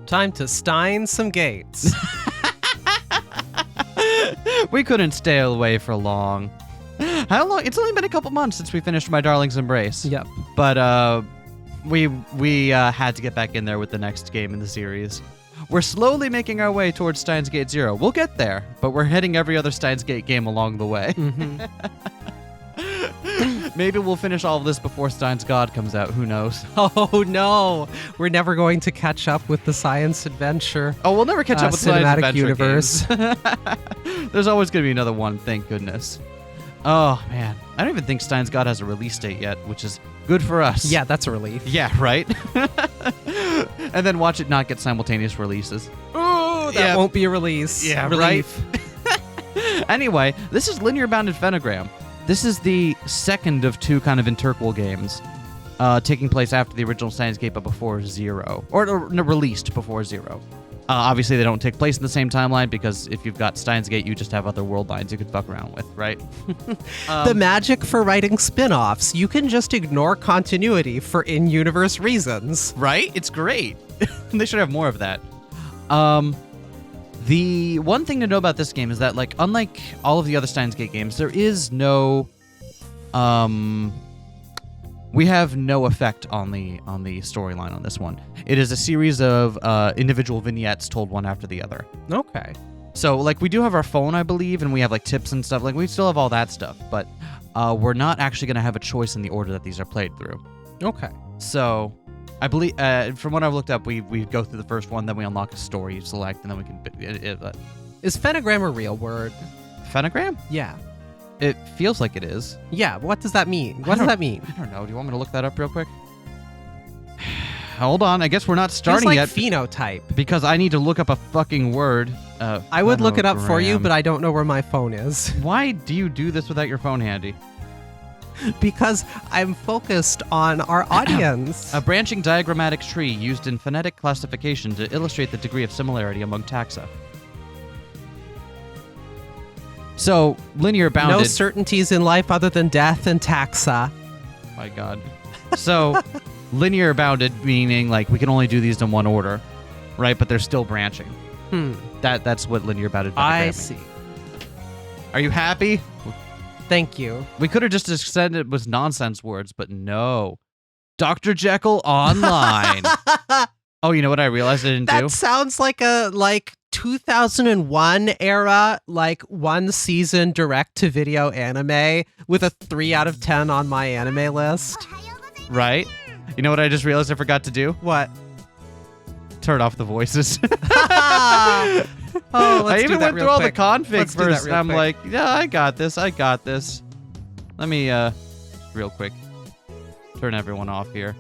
Time to Stein some gates. We couldn't stay away for long. How long? It's only been a couple months since we finished My Darling's Embrace. Yep. But we had to get back in there with the next game in the series. We're slowly making our way towards Steins Gate 0. We'll get there, but we're hitting every other Steins Gate game along the way. Mm-hmm. Maybe we'll finish all of this before Steins God comes out. Who knows? Oh no, we're never going to catch up with the science adventure. Oh, we'll never catch up with Science cinematic Adventure universe. games. There's always going to be another one, thank goodness. Oh, man. I don't even think Steins God has a release date yet, which is good for us. Yeah, that's a relief. Yeah, right? And then watch it not get simultaneous releases. Oh, that won't be a release. Yeah, relief. Right? Anyway, this is Linear Bounded Phenogram. This is the second of two kind of interquel games taking place after the original Steins Gate, but before 0. Or no, released before 0. Obviously, they don't take place in the same timeline because if you've got Steins Gate, you just have other world lines you could fuck around with, right? The magic for writing spin-offs. You can just ignore continuity for in-universe reasons. Right? It's great. They should have more of that. The one thing to know about this game is that, like, unlike all of the other Steins Gate games, there is no, we have no effect on the storyline on this one. It is a series of individual vignettes told one after the other. Okay. So, like, we do have our phone, I believe, and we have, like, tips and stuff. Like, we still have all that stuff, but we're not actually going to have a choice in the order that these are played through. Okay. So, I believe, from what I've looked up, we go through the first one, then we unlock a story, you select, and then we can... Is phenogram a real word? Phenogram? Yeah. It feels like it is. Yeah, what does that mean? What does that mean? I don't know. Do you want me to look that up real quick? Hold on. I guess we're not starting like yet. Phenotype. Because I need to look up a fucking word. I would look it up for you, but I don't know where my phone is. Why do you do this without your phone handy? Because I'm focused on our audience. A branching diagrammatic tree used in phonetic classification to illustrate the degree of similarity among taxa. So, linear bounded... No certainties in life other than death and taxa. My God. So, linear bounded meaning, like, we can only do these in one order, right? But they're still branching. That's what linear bounded phenogram I means. see. Are you happy? Thank you. We could have just said it was nonsense words, but no. Dr. Jekyll Online. Oh, you know what I realized I didn't do? That sounds like a 2001 era, one season direct-to-video anime with a 3 out of 10 on my anime list. Right? You know what I just realized I forgot to do? What? Turn off the voices. Oh, let's I even do that went through all the config Let's do that first, real and I'm quick. like, yeah, I got this. Let me, real quick, turn everyone off here.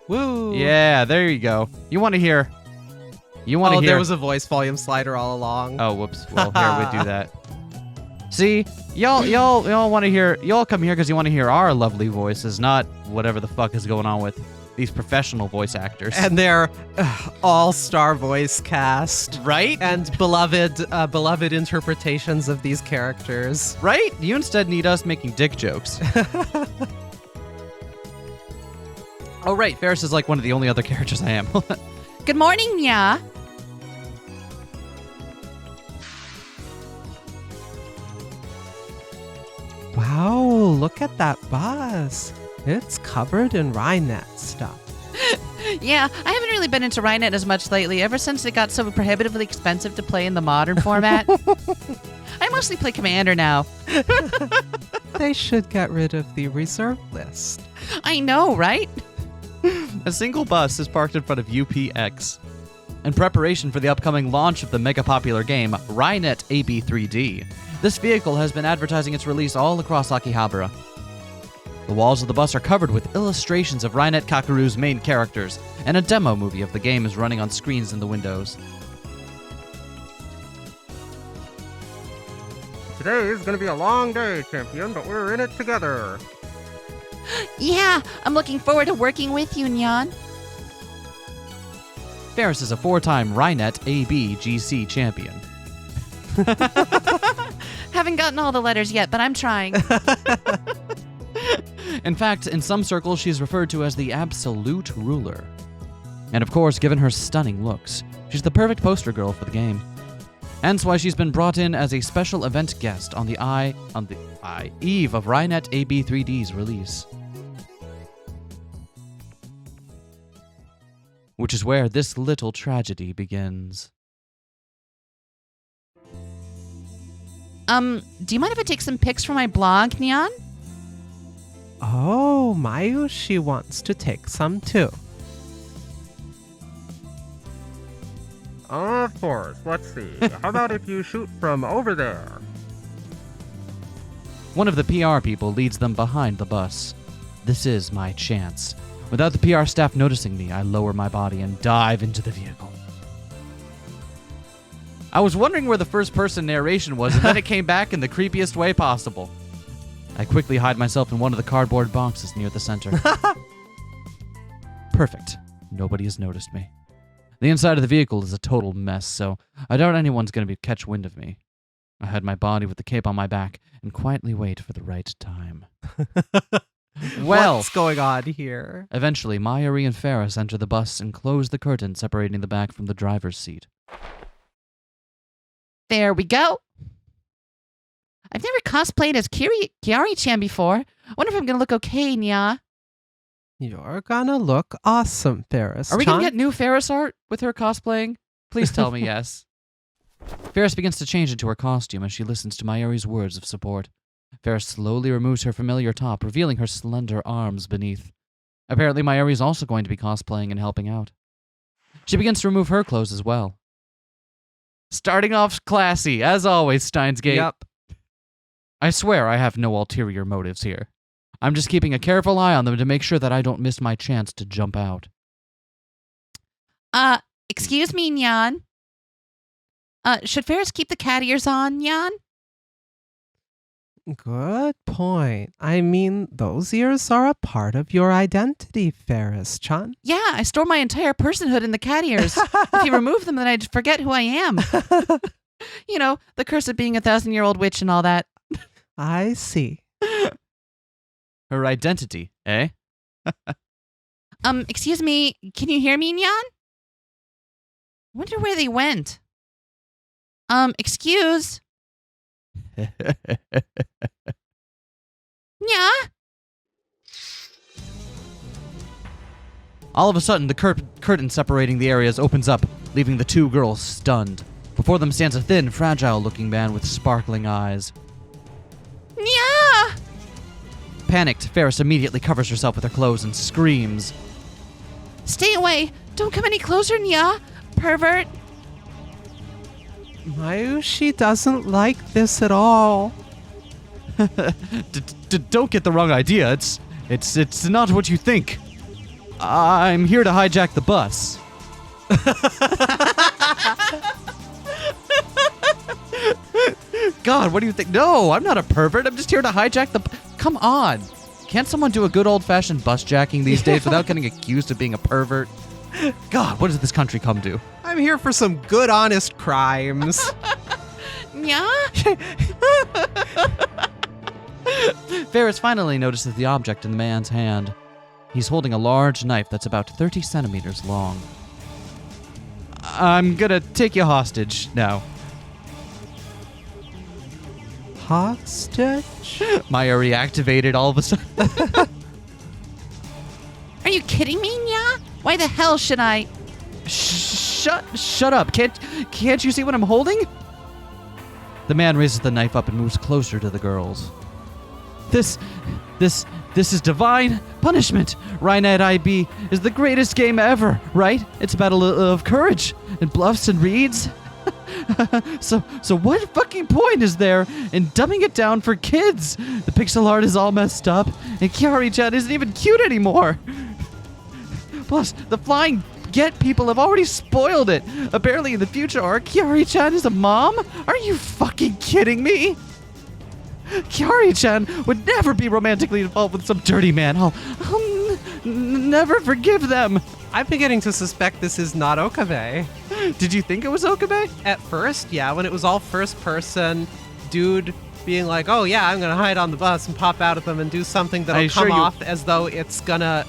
Woo! Yeah, there you go. You want to hear? Oh, there was a voice volume slider all along. Oh, whoops. Well, here we do that. See, y'all want to hear? Y'all come here because you want to hear our lovely voices, not whatever the fuck is going on with these professional voice actors. And their all-star voice cast, right? And beloved interpretations of these characters. Right? You instead need us making dick jokes. Oh, right. Ferris is like one of the only other characters I am. Good morning, Nya. Wow, look at that bus. It's covered in Rhinet stuff. Yeah, I haven't really been into Rhinet as much lately, ever since it got so prohibitively expensive to play in the modern format. I mostly play Commander now. They should get rid of the reserve list. I know, right? A single bus is parked in front of UPX in preparation for the upcoming launch of the mega popular game Rhinet AB3D. This vehicle has been advertising its release all across Akihabara. The walls of the bus are covered with illustrations of Rhinet Kakeru's main characters, and a demo movie of the game is running on screens in the windows. Today is going to be a long day, champion, but we're in it together. Yeah, I'm looking forward to working with you, Nyan. Ferris is a 4-time Rhinet ABGC champion. Haven't gotten all the letters yet, but I'm trying. In fact, in some circles, she's referred to as the absolute ruler. And of course, given her stunning looks, she's the perfect poster girl for the game. Hence why she's been brought in as a special event guest on the eve of Rynet AB3D's release. Which is where this little tragedy begins. Do you mind if I take some pics for my blog, Neon? Oh, Mayushi wants to take some too. Of course. Let's see. How about if you shoot from over there? One of the PR people leads them behind the bus. This is my chance. Without the PR staff noticing me, I lower my body and dive into the vehicle. I was wondering where the first-person narration was, and then it came back in the creepiest way possible. I quickly hide myself in one of the cardboard boxes near the center. Perfect. Nobody has noticed me. The inside of the vehicle is a total mess, so I doubt anyone's going to catch wind of me. I hide my body with the cape on my back and quietly wait for the right time. Well, what's going on here? Eventually, Mayuri and Ferris enter the bus and close the curtain separating the back from the driver's seat. There we go. I've never cosplayed as Kiari-chan before. I wonder if I'm going to look okay, Nya. You're gonna look awesome, Ferris. Are we going to get new Ferris art with her cosplaying? Please tell me yes. Ferris begins to change into her costume as she listens to Mayuri's words of support. Ferris slowly removes her familiar top, revealing her slender arms beneath. Apparently, Mayuri is also going to be cosplaying and helping out. She begins to remove her clothes as well. Starting off classy, as always, Steins Gate. Yep. I swear I have no ulterior motives here. I'm just keeping a careful eye on them to make sure that I don't miss my chance to jump out. Excuse me, Nyan. Should Ferris keep the cat ears on, Nyan? Good point. I mean, those ears are a part of your identity, Ferris-chan. Yeah, I store my entire personhood in the cat ears. If you remove them, then I'd forget who I am. You know, the curse of being a 1,000-year-old witch and all that. I see. Her identity, eh? Excuse me, can you hear me, Nyan? I wonder where they went. Excuse. Yeah. All of a sudden, the curtain separating the areas opens up, leaving the two girls stunned. Before them stands a thin, fragile-looking man with sparkling eyes. Yeah. Panicked, Ferris immediately covers herself with her clothes and screams. Stay away. Don't come any closer, Nya. Pervert. Mayushi doesn't like this at all. Don't get the wrong idea. It's not what you think. I'm here to hijack the bus. God, what do you think? No, I'm not a pervert. I'm just here to hijack the... Come on. Can't someone do a good old-fashioned bus jacking these days without getting accused of being a pervert? God, what does this country come to? I'm here for some good, honest crimes. Yeah. Ferris finally notices the object in the man's hand. He's holding a large knife that's about 30 centimeters long. I'm gonna take you hostage now. Hostage? Maya reactivated all of a sudden. Are you kidding me, Nya? Why the hell should I? Shut up. Can't you see what I'm holding? The man raises the knife up and moves closer to the girls. This is divine punishment. Rynet IB is the greatest game ever, right? It's a battle of courage and bluffs and reads. So what fucking point is there in dumbing it down for kids? The pixel art is all messed up, and Kiari-chan isn't even cute anymore. Plus, the flying get people have already spoiled it. Apparently in the future, our Kiari-chan is a mom? Are you fucking kidding me? Kiari-chan would never be romantically involved with some dirty man. I'll never forgive them. I'm beginning to suspect this is not Okabe. Did you think it was Okabe? At first, yeah, when it was all first person, dude being like, oh yeah, I'm gonna hide on the bus and pop out of them and do something that'll come off as though it's gonna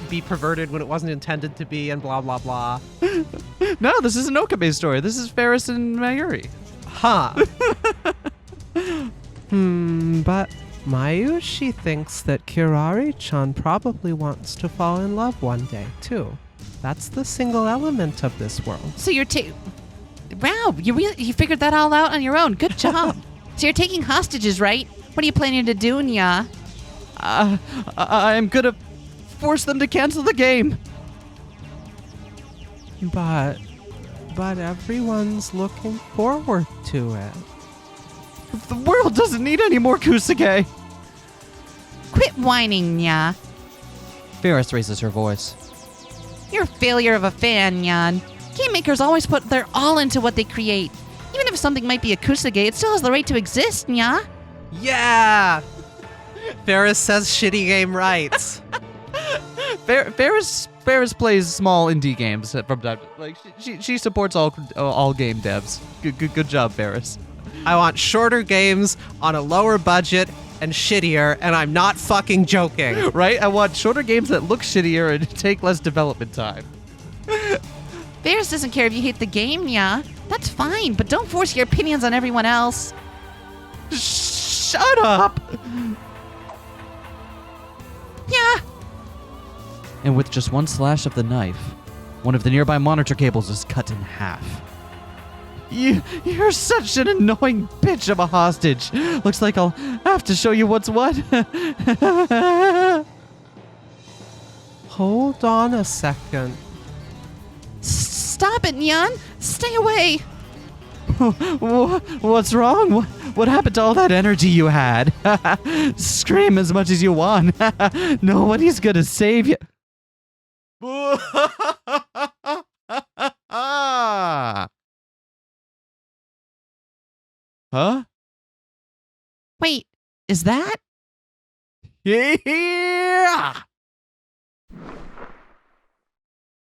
be perverted when it wasn't intended to be, and blah blah blah. No, this is an Okabe story. This is Ferris and Mayuri. Huh. But Mayushi thinks that Kirari-chan probably wants to fall in love one day, too. That's the single element of this world. So you're wow, you figured that all out on your own. Good job. So you're taking hostages, right? What are you planning to do, Nya? I'm gonna force them to cancel the game. But everyone's looking forward to it. The world doesn't need any more Kusage. Quit whining, Nya. Ferris raises her voice. You're a failure of a fan, Nyan. Game makers always put their all into what they create. Even if something might be a kusage, it still has the right to exist, Nya. Yeah! Ferris says shitty game rights. Ferris plays small indie games from time to like she supports all game devs. Good job, Ferris. I want shorter games on a lower budget and shittier, and I'm not fucking joking. Right? I want shorter games that look shittier and take less development time. Ferris doesn't care if you hate the game, Nya. That's fine, but don't force your opinions on everyone else. Shut up! Yeah. And with just one slash of the knife, one of the nearby monitor cables is cut in half. You're such an annoying bitch of a hostage. Looks like I'll have to show you what's what. Hold on a second. Stop it, Nyan. Stay away. What's wrong? What happened to all that energy you had? Scream as much as you want. Nobody's gonna save you. Huh? Wait, is that? Yeah!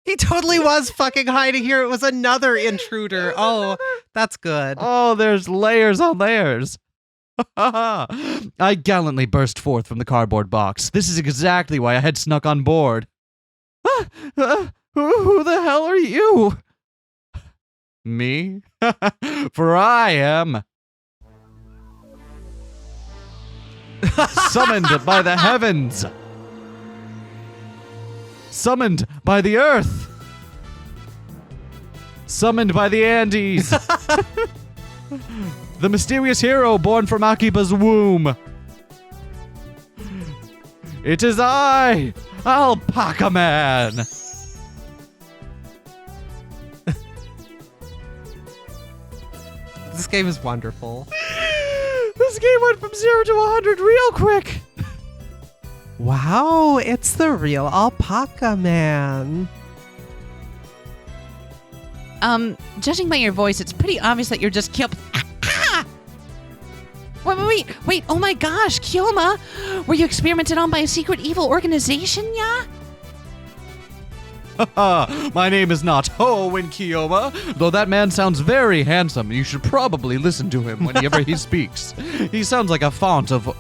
He totally was fucking hiding here. It was another intruder. Oh, that's good. Oh, there's layers on layers. I gallantly burst forth from the cardboard box. This is exactly why I had snuck on board. Who the hell are you? Me? For I am summoned by the heavens. Summoned by the earth. Summoned by the Andes. The mysterious hero born from Akiba's womb. It is I, Alpaca Man. This game is wonderful. This game went from 0 to 100 real quick. Wow, it's the real Alpaca Man. Judging by your voice, it's pretty obvious that you're just Kyoma. Wait, oh my gosh, Kyoma! Were you experimented on by a secret evil organization, yeah? My name is not Hoenn Kyoma, though that man sounds very handsome. You should probably listen to him whenever he speaks. He sounds like a font of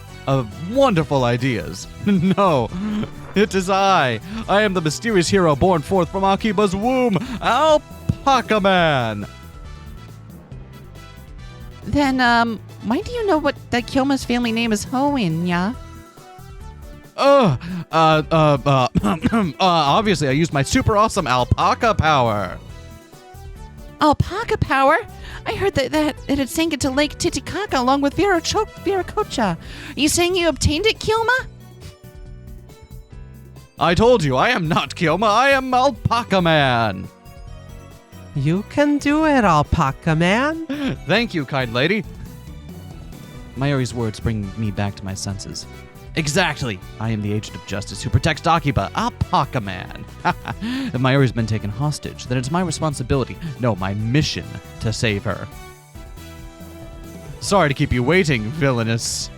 wonderful ideas. No, it is I. I am the mysterious hero born forth from Akiba's womb, Alpaca Man. Then, why do you know that Kyoma's family name is Hoenn, yeah? Obviously I used my super awesome alpaca power. Alpaca power? I heard that it had sank into Lake Titicaca along with Viracocha. Are you saying you obtained it, Kyoma? I told you, I am not Kyoma, I am Alpaca Man. You can do it, Alpaca Man. Thank you, kind lady. Mayuri's words bring me back to my senses. Exactly. I am the agent of justice who protects Akiba, Alpaca Man. If Mayuri's been taken hostage, then it's my responsibility, no, my mission, to save her. Sorry to keep you waiting, villainous.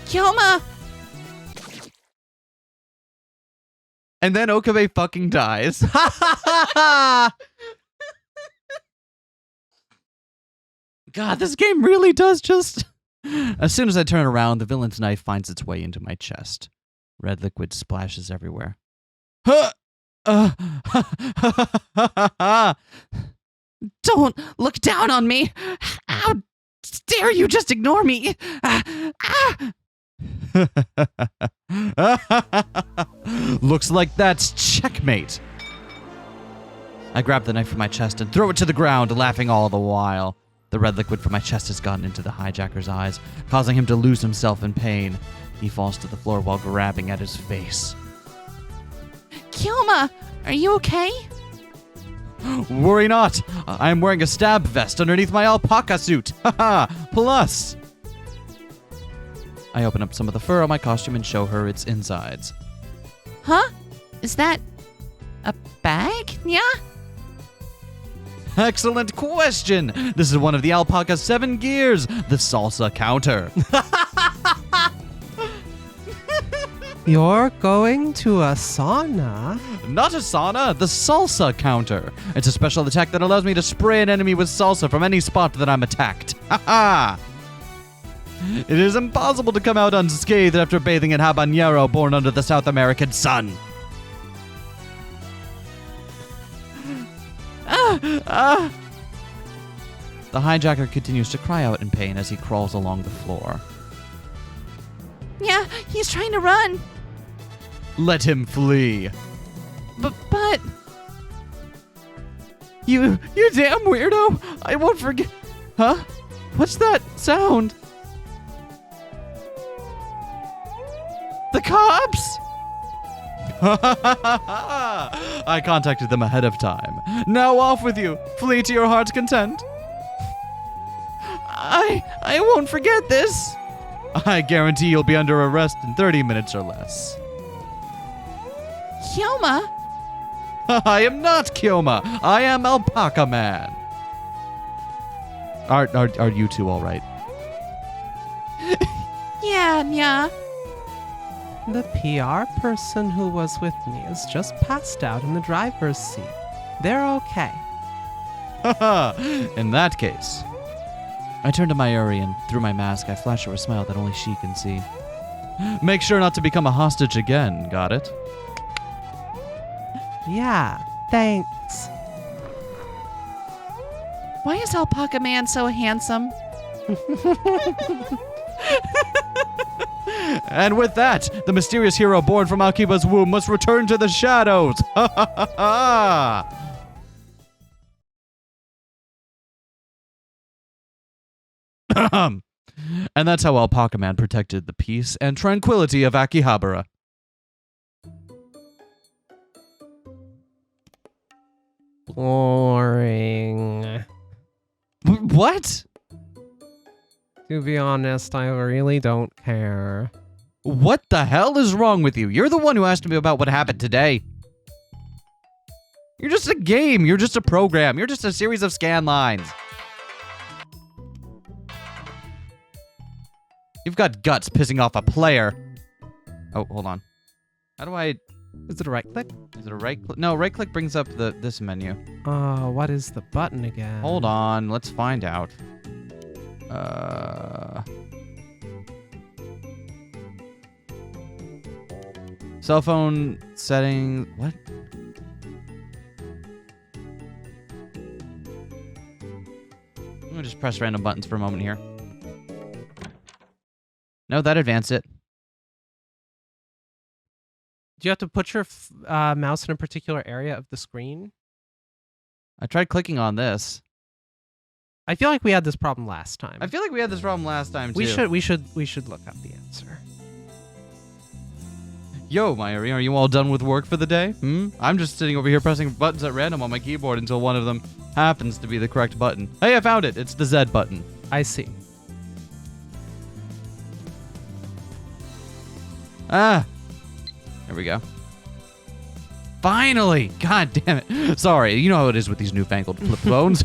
Kyoma! And then Okabe fucking dies. God, this game really does just... As soon as I turn around, the villain's knife finds its way into my chest. Red liquid splashes everywhere. Don't look down on me. How dare you just ignore me? Looks like that's checkmate. I grab the knife from my chest and throw it to the ground, laughing all the while. The red liquid from my chest has gotten into the hijacker's eyes, causing him to lose himself in pain. He falls to the floor while grabbing at his face. Kilma, are you okay? Worry not. I am wearing a stab vest underneath my alpaca suit. Haha, plus. I open up some of the fur on my costume and show her its insides. Huh? Is that a bag? Yeah? Excellent question. This is one of the alpaca's 7 gears, the salsa counter. You're going to a sauna? Not a sauna, the salsa counter. It's a special attack that allows me to spray an enemy with salsa from any spot that I'm attacked. Haha! It is impossible to come out unscathed after bathing in habanero born under the South American sun. The hijacker continues to cry out in pain as he crawls along the floor. Yeah, he's trying to run. Let him flee. But You damn weirdo! I won't forget. Huh? What's that sound? The cops? I contacted them ahead of time. Now off with you. Flee to your heart's content. I won't forget this. I guarantee you'll be under arrest in 30 minutes or less. Kilma? I am not Kyoma. I am Alpaca Man. Are you two all right? Yeah. The PR person who was with me is just passed out in the driver's seat. They're okay. In that case. I turn to Mayuri and through my mask I flash her a smile that only she can see. Make sure not to become a hostage again, got it? Yeah, thanks. Why is Alpaca Man so handsome? And with that, the mysterious hero born from Akiba's womb must return to the shadows. And that's how Alpaca Man protected the peace and tranquility of Akihabara. Boring. What? To be honest, I really don't care. What the hell is wrong with you? You're the one who asked me about what happened today. You're just a game. You're just a program. You're just a series of scan lines. You've got guts pissing off a player. Oh, hold on. How do I... Is it a right click? Is it a right click? No, right click brings up this menu. What is the button again? Hold on. Let's find out. Cell phone setting. What? I'm gonna just press random buttons for a moment here. No, that advanced it. Do you have to put your mouse in a particular area of the screen? I tried clicking on this. I feel like we had this problem last time. I feel like we had this problem last time too. We should look up the answer. Yo, Mayuri, are you all done with work for the day? I'm just sitting over here pressing buttons at random on my keyboard until one of them happens to be the correct button. Hey, I found it. It's the Z button. I see. Ah. There we go. Finally! God damn it. Sorry, you know how it is with these newfangled flip phones.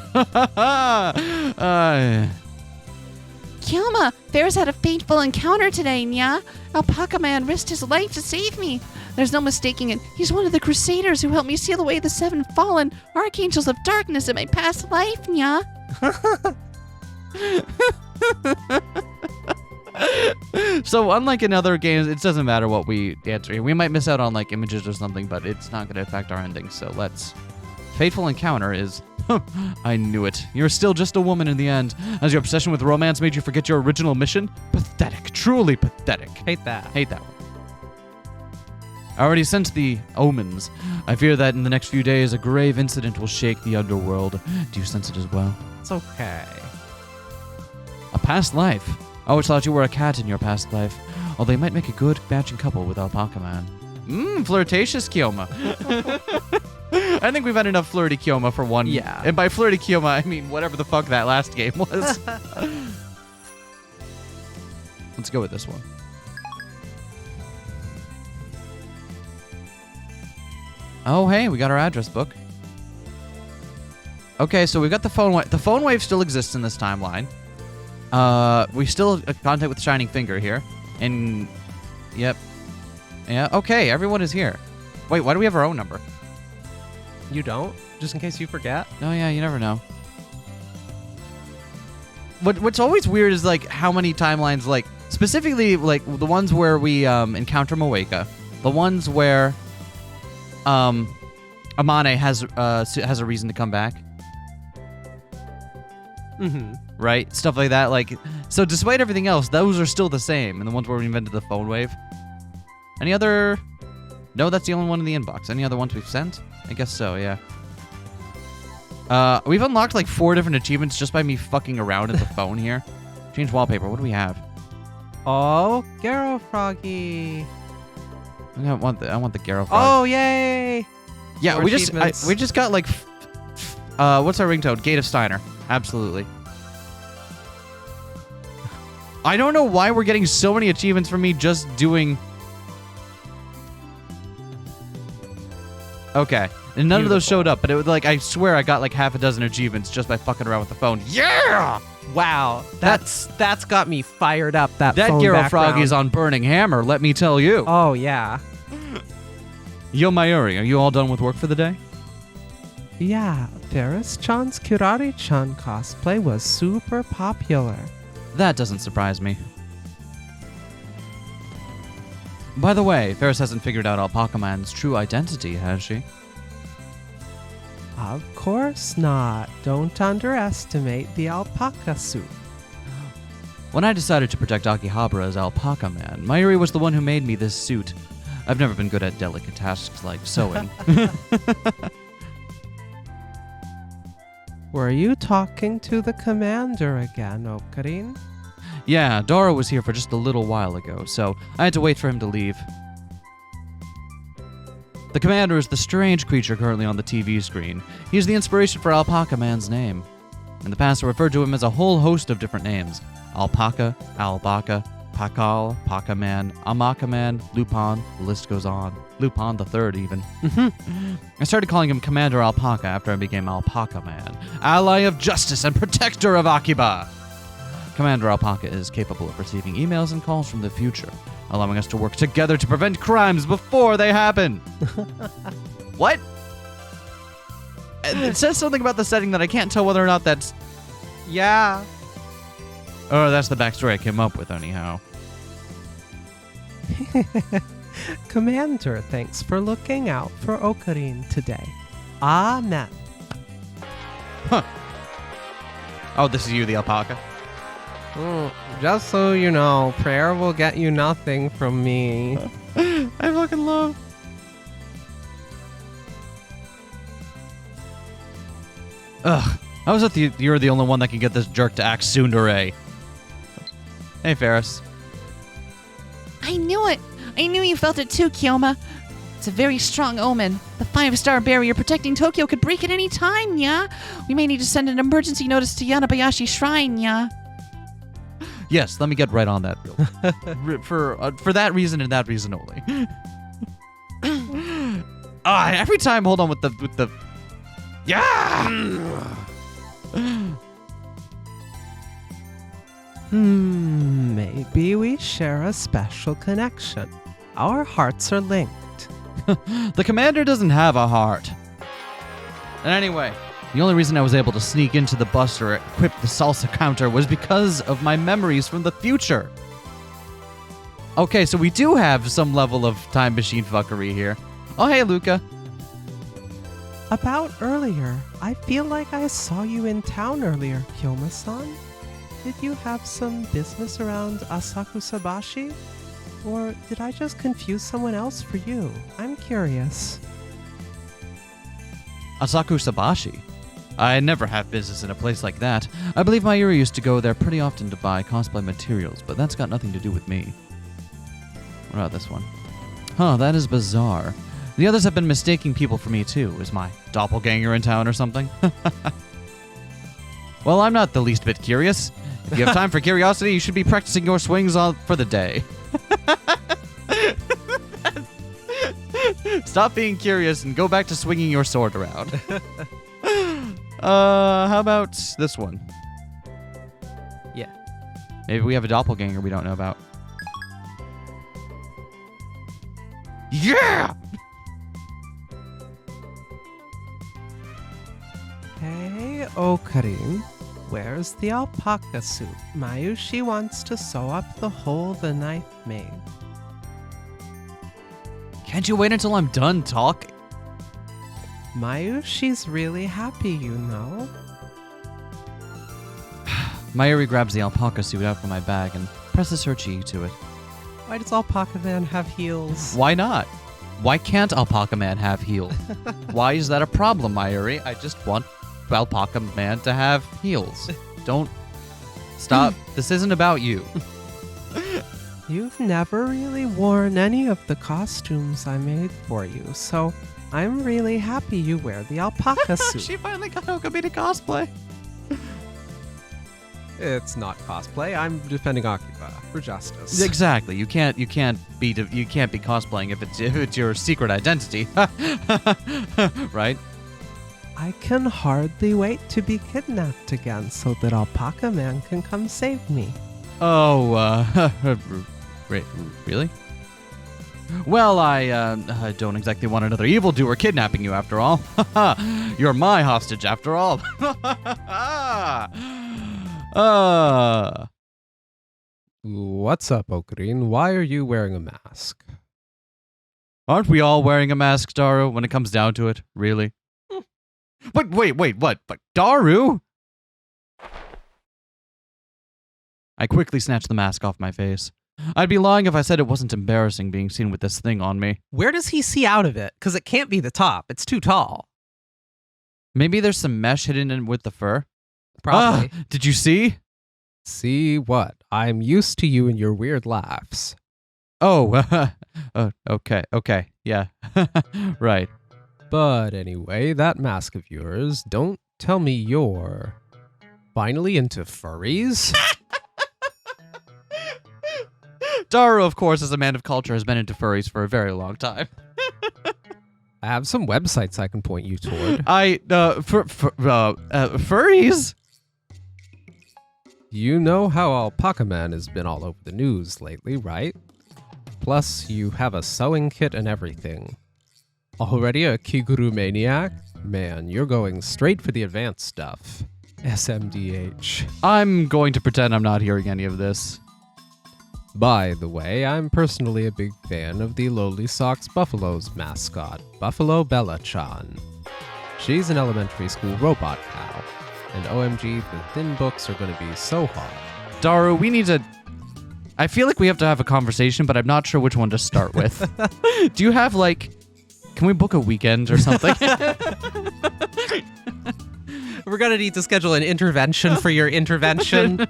Kilma, Ferris had a fateful encounter today, Nya. Alpaca Man risked his life to save me. There's no mistaking it. He's one of the Crusaders who helped me seal away the 7 fallen Archangels of Darkness in my past life, Nya. So unlike in other games, it doesn't matter what we answer here. We might miss out on like images or something, but it's not going to affect our ending. So let's. Fateful encounter is. I knew it. You're still just a woman in the end. Has your obsession with romance made you forget your original mission? Pathetic. Truly pathetic. Hate that. Hate that one. I already sensed the omens. I fear that in the next few days, a grave incident will shake the underworld. Do you sense it as well? It's okay. A past life. I always thought you were a cat in your past life. Although you might make a good matching couple with Alpaca Man. Flirtatious Kioma. I think we've had enough flirty Kioma for one. Yeah. And by flirty Kioma, I mean whatever the fuck that last game was. Let's go with this one. Oh, hey, we got our address book. Okay, so we've got the phone wave. The phone wave still exists in this timeline. We still have contact with the Shining Finger here. And, yep. Yeah, okay, everyone is here. Wait, why do we have our own number? You don't? Just in case you forget? Oh, yeah, you never know. What's always weird is, like, how many timelines, like, specifically, like, the ones where we encounter Moeka. The ones where Amane has a reason to come back. Mm-hmm. Right? Stuff like that. Like, so despite everything else, those are still the same. And the ones where we invented the phone wave. Any other? No, that's the only one in the inbox. Any other ones we've sent? I guess so, yeah. We've unlocked like 4 different achievements just by me fucking around at the phone here. Change wallpaper. What do we have? Oh, Garo Froggy. I want the Garo frog. Oh, yay! Yeah, More we just achievements. got like what's our ringtone? Gate of Steiner. Absolutely. I don't know why we're getting so many achievements from me just doing. Okay, and none of those showed up, but it was like I swear I got like half a dozen achievements just by fucking around with the phone. Yeah! Wow, that's got me fired up. That phone Garo background. Frog is on Burning Hammer. Let me tell you. Oh yeah. Yo, Mayuri, are you all done with work for the day? Yeah, Ferris-chan's Kirari-chan cosplay was super popular. That doesn't surprise me. By the way, Ferris hasn't figured out Alpaca Man's true identity, has she? Of course not. Don't underestimate the alpaca suit. When I decided to protect Akihabara as Alpaca Man, Mayuri was the one who made me this suit. I've never been good at delicate tasks like sewing. Were you talking to the commander again, Okarin? Yeah, Dara was here for just a little while ago, so I had to wait for him to leave. The commander is the strange creature currently on the TV screen. He's the inspiration for Alpaca Man's name. In the past, I referred to him as a whole host of different names. Alpaca, Albaca, Pakal, Paca Man, Amaka Man, Lupin, the list goes on. Lupin the Third, even. I started calling him Commander Alpaca after I became Alpaca Man, ally of justice and protector of Akiba. Commander Alpaca is capable of receiving emails and calls from the future, allowing us to work together to prevent crimes before they happen. What? It says something about the setting that I can't tell whether or not that's... Yeah. Oh, that's the backstory I came up with, anyhow. Commander, thanks for looking out for Okarin today. Amen. Huh. Oh, this is you, the alpaca? Just so you know, prayer will get you nothing from me. I fucking love. Ugh. I was at you're the only one that can get this jerk to act tsundere. Hey, Ferris. I knew it. I knew you felt it too, Kioma. It's a very strong omen. The 5-star barrier protecting Tokyo could break at any time, yeah? We may need to send an emergency notice to Yanabayashi Shrine, yeah? Yes, let me get right on that. For that reason and that reason only. Every time, hold on with the. Yeah. Maybe we share a special connection. Our hearts are linked. The commander doesn't have a heart. And anyway, The only reason I was able to sneak into the bus or equip the salsa counter was because of my memories from the future. Okay, so we do have some level of time machine fuckery here. Oh, hey, Luca. About earlier, I feel like I saw you in town earlier, Kyoma-san. Did you have some business around Asakusabashi? Or did I just confuse someone else for you? I'm curious. Asakusabashi? I never have business in a place like that. I believe Mayuri used to go there pretty often to buy cosplay materials, but that's got nothing to do with me. What about this one? Huh, that is bizarre. The others have been mistaking people for me too. Is my doppelganger in town or something? Well, I'm not the least bit curious. If you have time for curiosity, you should be practicing your swings for the day. Stop being curious and go back to swinging your sword around. How about this one? Yeah. Maybe we have a doppelganger we don't know about. Yeah! Hey, Okarin. Where's the alpaca suit? Mayushi wants to sew up the hole the knife made. Can't you wait until I'm done talking? Mayushi's really happy, you know. Mayuri grabs the alpaca suit out from my bag and presses her cheek to it. Why does Alpaca Man have heels? Why not? Why can't Alpaca Man have heels? Why is that a problem, Mayuri? I just want Alpaca Man to have heels. Don't stop. This isn't about you. You've never really worn any of the costumes I made for you, so I'm really happy you wear the alpaca suit. She finally got Okami to cosplay. It's not cosplay. I'm defending Akiba for justice. Exactly. You can't be cosplaying if it's your secret identity. Right? I can hardly wait to be kidnapped again so that Alpaca Man can come save me. Oh, really? Well, I don't exactly want another evildoer kidnapping you after all. You're my hostage after all. What's up, Okarin? Why are you wearing a mask? Aren't we all wearing a mask, Daru, when it comes down to it? Really? But wait, what? But Daru? I quickly snatched the mask off my face. I'd be lying if I said it wasn't embarrassing being seen with this thing on me. Where does he see out of it? Because it can't be the top. It's too tall. Maybe there's some mesh hidden in with the fur? Probably. Did you see? See what? I'm used to you and your weird laughs. Oh, okay, yeah, right. But anyway, that mask of yours, don't tell me you're finally into furries? Daru, of course, as a man of culture, has been into furries for a very long time. I have some websites I can point you toward. Furries? You know how Alpaca Man has been all over the news lately, right? Plus, you have a sewing kit and everything. Already a Kiguru maniac? Man, you're going straight for the advanced stuff. SMDH. I'm going to pretend I'm not hearing any of this. By the way, I'm personally a big fan of the Lowly Sox Buffaloes mascot, Buffalo Bella-chan. She's an elementary school robot cow, and OMG, the thin books are going to be so hot. Daru, we need to... I feel like we have to have a conversation, but I'm not sure which one to start with. Do you have, can we book a weekend or something? We're going to need to schedule an intervention for your intervention.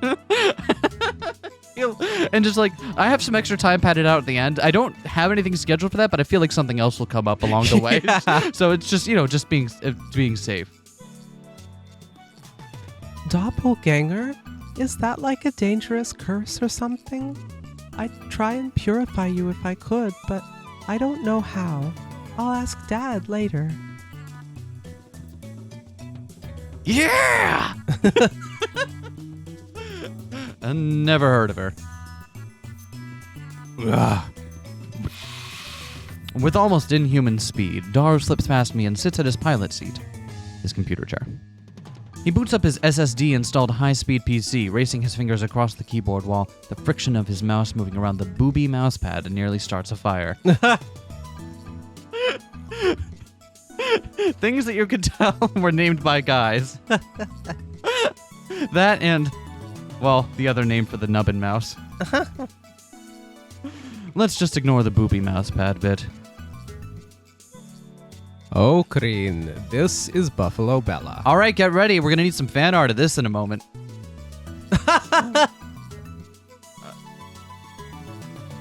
And just I have some extra time padded out at the end. I don't have anything scheduled for that, but I feel like something else will come up along the way. Yeah. So it's just, just being safe. Doppelganger? Is that like a dangerous curse or something? I'd try and purify you if I could, but I don't know how. I'll ask Dad later. Yeah! I never heard of her. Ugh. With almost inhuman speed, Daru slips past me and sits at his pilot seat, his computer chair. He boots up his SSD installed high-speed PC, racing his fingers across the keyboard while the friction of his mouse moving around the booby mousepad nearly starts a fire. Things that you could tell were named by guys. That and, well, the other name for the nubbin mouse. Let's just ignore the booby mousepad bit. Oh, Kreen, this is Buffalo Bella. All right, get ready. We're going to need some fan art of this in a moment.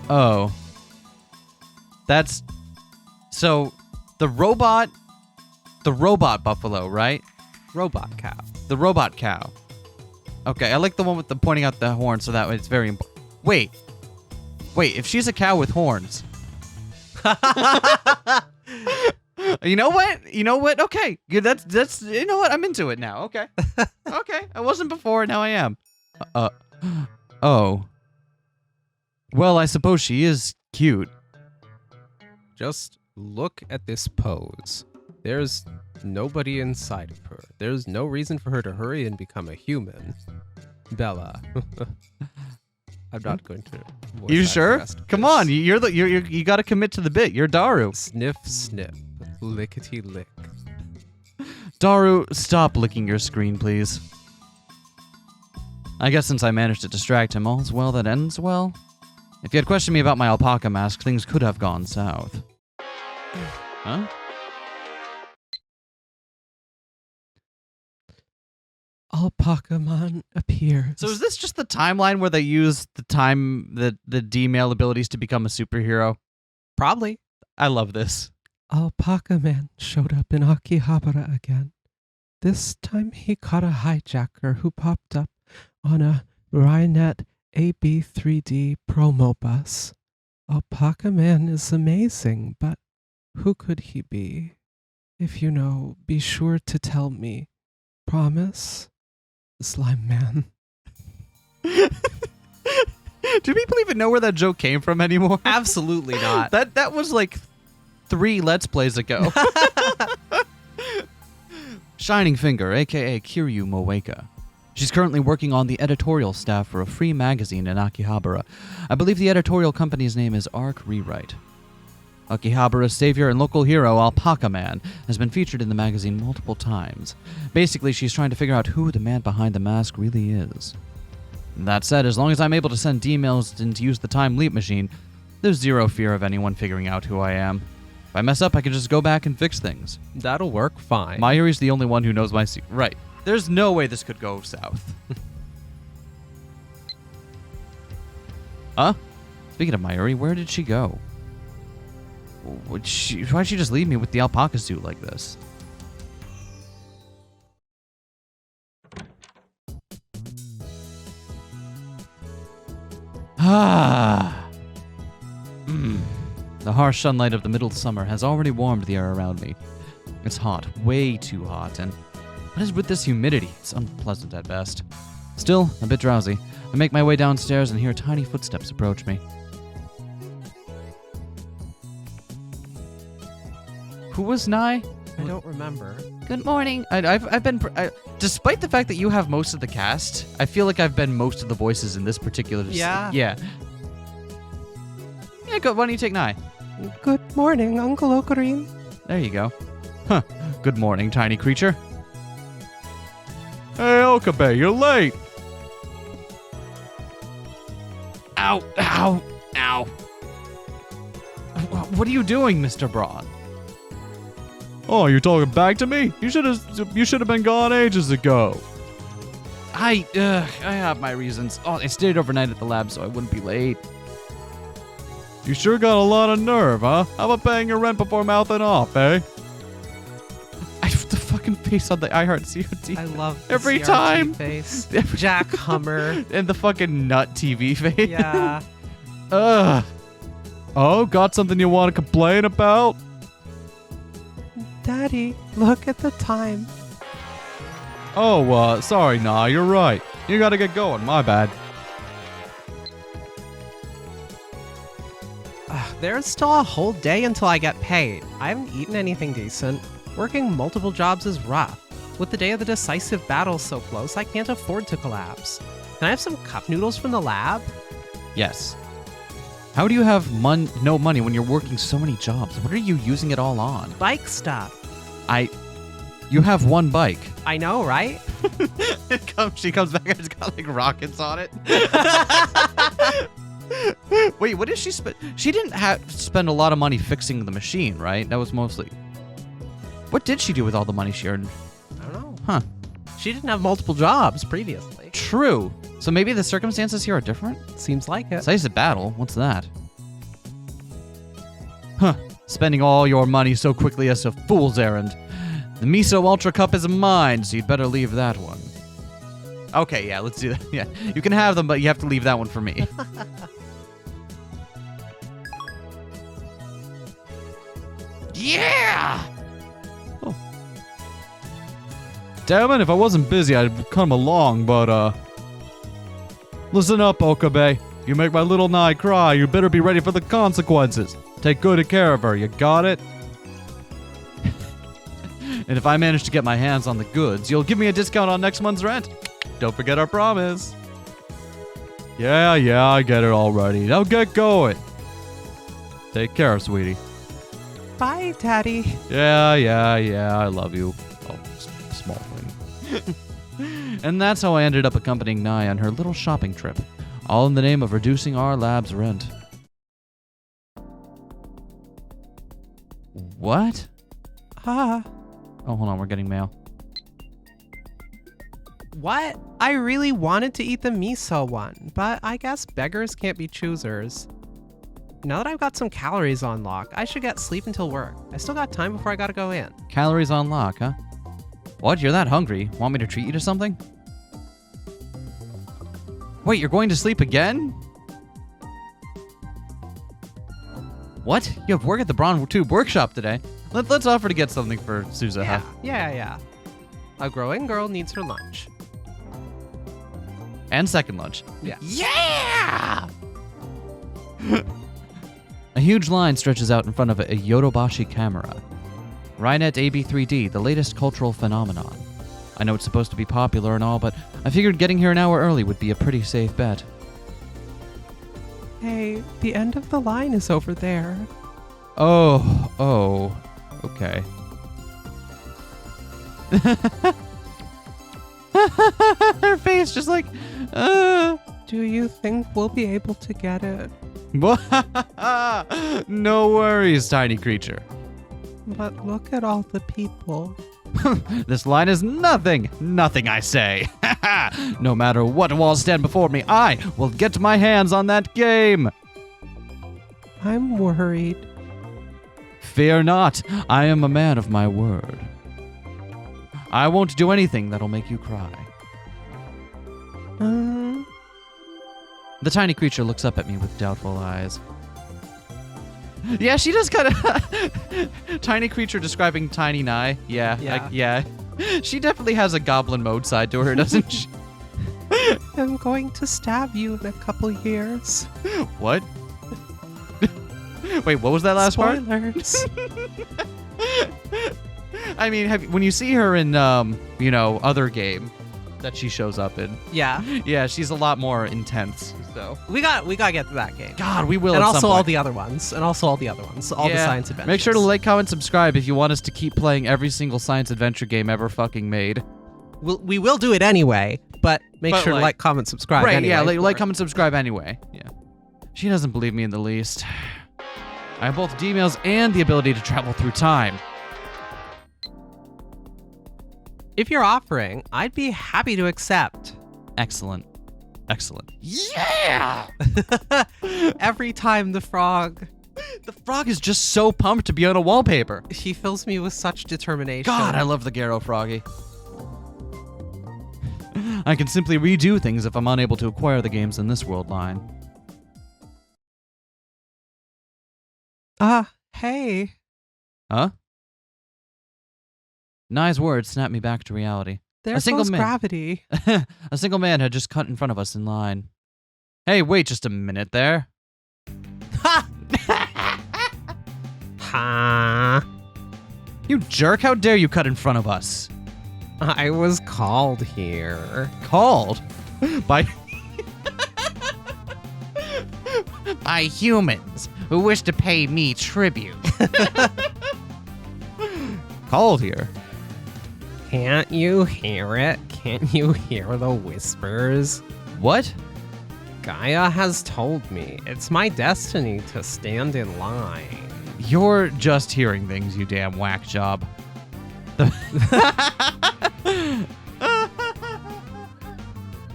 Oh. That's... So, the robot buffalo, right? Robot cow. The robot cow. Okay, I like the one with the pointing out the horn so that way it's very important. Wait, if she's a cow with horns. You know what? Okay. Good. That's you know what? I'm into it now. Okay. Okay. I wasn't before, now I am. Oh. Well, I suppose she is cute. Just look at this pose. There's nobody inside of her. There's no reason for her to hurry and become a human. Bella. I'm not going to. You sure? Come on, you got to commit to the bit. You're Daru. Sniff, snip, lickety lick. Daru, stop licking your screen, please. I guess since I managed to distract him, all's well that ends well. If you had questioned me about my alpaca mask, things could have gone south. Huh? Alpaca man appears. So is this just the timeline where they use the D-mail abilities to become a superhero? Probably. I love this. Alpaca man showed up in Akihabara again. This time he caught a hijacker who popped up on a Rynet AB3D promo bus. Alpaca man is amazing, but who could he be? If you know, be sure to tell me. Promise? Slime man. Do people even know where that joke came from anymore? Absolutely not. That was like 3 Let's Plays ago. Shining Finger, aka Kiryu Moeka. She's currently working on the editorial staff for a free magazine in Akihabara. I believe the editorial company's name is Arc Rewrite. Akihabara's savior and local hero, Alpaca Man, has been featured in the magazine multiple times. Basically, she's trying to figure out who the man behind the mask really is. That said, as long as I'm able to send emails and use the time leap machine, there's zero fear of anyone figuring out who I am. If I mess up, I can just go back and fix things. That'll work fine. Mayuri's the only one who knows my secret. Right. There's no way this could go south. Huh? Speaking of Mayuri, where did she go? Why'd she just leave me with the alpaca suit like this? Ah. The harsh sunlight of the middle of summer has already warmed the air around me. It's hot, way too hot, and what is with this humidity? It's unpleasant at best. Still, a bit drowsy. I make my way downstairs and hear tiny footsteps approach me. Who was nigh? I don't remember. Good morning. I've been, despite the fact that you have most of the cast, I feel like I've been most of the voices in this particular. Yeah. Yeah. Yeah. Go. Why don't you take nigh? Good morning, Uncle Ocarine. There you go. Huh. Good morning, tiny creature. Hey, Okabe, you're late. Ow! Ow! Ow! What are you doing, Mr. Braun? Oh, you're talking back to me? You should have been gone ages ago. I have my reasons. Oh, I stayed overnight at the lab so I wouldn't be late. You sure got a lot of nerve, huh? How about paying your rent before mouthing off, eh? The fucking face on the iHeart COD. I love the every CRT time face. Jack Hummer. And the fucking nut TV face. Yeah. Ugh. Oh, got something you want to complain about? Daddy, look at the time. Oh, sorry, nah, you're right. You gotta get going, my bad. There's still a whole day until I get paid. I haven't eaten anything decent. Working multiple jobs is rough. With the day of the decisive battle so close, I can't afford to collapse. Can I have some cup noodles from the lab? Yes. How do you have no money when you're working so many jobs? What are you using it all on? Bike stuff. You have one bike. I know, right? She comes back and it's got like rockets on it. Wait, what did she spend? She didn't spend a lot of money fixing the machine, right? That was mostly... What did she do with all the money she earned? I don't know. Huh. She didn't have multiple jobs previously. True. So maybe the circumstances here are different? Seems like it. Decisive battle? What's that? Huh. Spending all your money so quickly as a fool's errand. The Miso Ultra Cup is mine, so you'd better leave that one. Okay, yeah, let's do that. Yeah, you can have them, but you have to leave that one for me. Yeah! Oh. Damn it, if I wasn't busy, I'd come along, but, listen up, Okabe. You make my little Nai cry, you better be ready for the consequences. Take good care of her, you got it? And if I manage to get my hands on the goods, you'll give me a discount on next month's rent. Don't forget our promise. Yeah, I get it already. Now get going. Take care, sweetie. Bye, Daddy. Yeah, I love you. Oh, small thing. And that's how I ended up accompanying Nai on her little shopping trip, all in the name of reducing our lab's rent. What? Oh, hold on, we're getting mail. What? I really wanted to eat the miso one, but I guess beggars can't be choosers. Now that I've got some calories on lock, I should get sleep until work. I still got time before I gotta go in. Calories on lock, huh? What? You're that hungry? Want me to treat you to something? Wait, you're going to sleep again? What? You have work at the Braun Tube workshop today. Let's offer to get something for Suzuha. Yeah. A growing girl needs her lunch. And second lunch. Yeah. Yeah! A huge line stretches out in front of a Yodobashi camera. Rynet AB3D, the latest cultural phenomenon. I know it's supposed to be popular and all, but I figured getting here an hour early would be a pretty safe bet. Hey, the end of the line is over there. Oh, okay. Her face just like, Do you think we'll be able to get it? No worries, tiny creature. But look at all the people. This line is nothing I say. No matter what walls stand before me, I will get my hands on that game. I'm worried. Fear not, I am a man of my word. I won't do anything that'll make you cry. The tiny creature looks up at me with doubtful eyes. Yeah, she does kind of... Tiny creature describing Tiny Nai. Yeah. She definitely has a goblin mode side to her, doesn't she? I'm going to stab you in a couple years. What? Wait, what was that last part? Spoilers. I mean, when you see her in, other game that she shows up in. Yeah, she's a lot more intense. So we gotta get to that game. God, we will. And at also some all point. the other ones. All the science adventures. Make sure to like, comment, subscribe if you want us to keep playing every single science adventure game ever fucking made. We will do it anyway, but make sure to like, comment, subscribe. Right? Anyway Yeah, like, comment, subscribe anyway. Yeah. She doesn't believe me in the least. I have both Gmails and the ability to travel through time. If you're offering, I'd be happy to accept. Excellent. Yeah! Every time the frog is just so pumped to be on a wallpaper. He fills me with such determination. God, I love the Garo Froggy. I can simply redo things if I'm unable to acquire the games in this world line. Hey. Huh? Nai's words snapped me back to reality. There goes gravity. A single man had just cut in front of us in line. Hey, wait just a minute there. Ha! Ha! You jerk, how dare you cut in front of us? I was called here. Called? By By humans who wish to pay me tribute. called here. Can't you hear it? Can't you hear the whispers? What? Gaia has told me it's my destiny to stand in line. You're just hearing things, you damn whack job.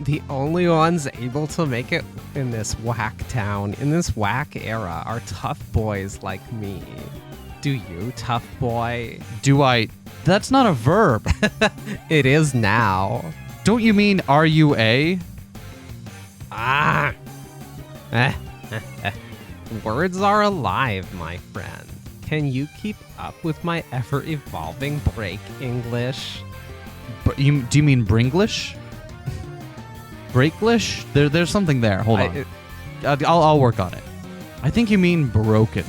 The only ones able to make it in this whack town, in this whack era, are tough boys like me. Do you, tough boy? Do I? That's not a verb. It is now. Don't you mean R-U-A? Ah! Words are alive, my friend. Can you keep up with my ever-evolving break English? Do you mean Bringlish? Breaklish? There's something there. Hold on. I'll work on it. I think you mean broken.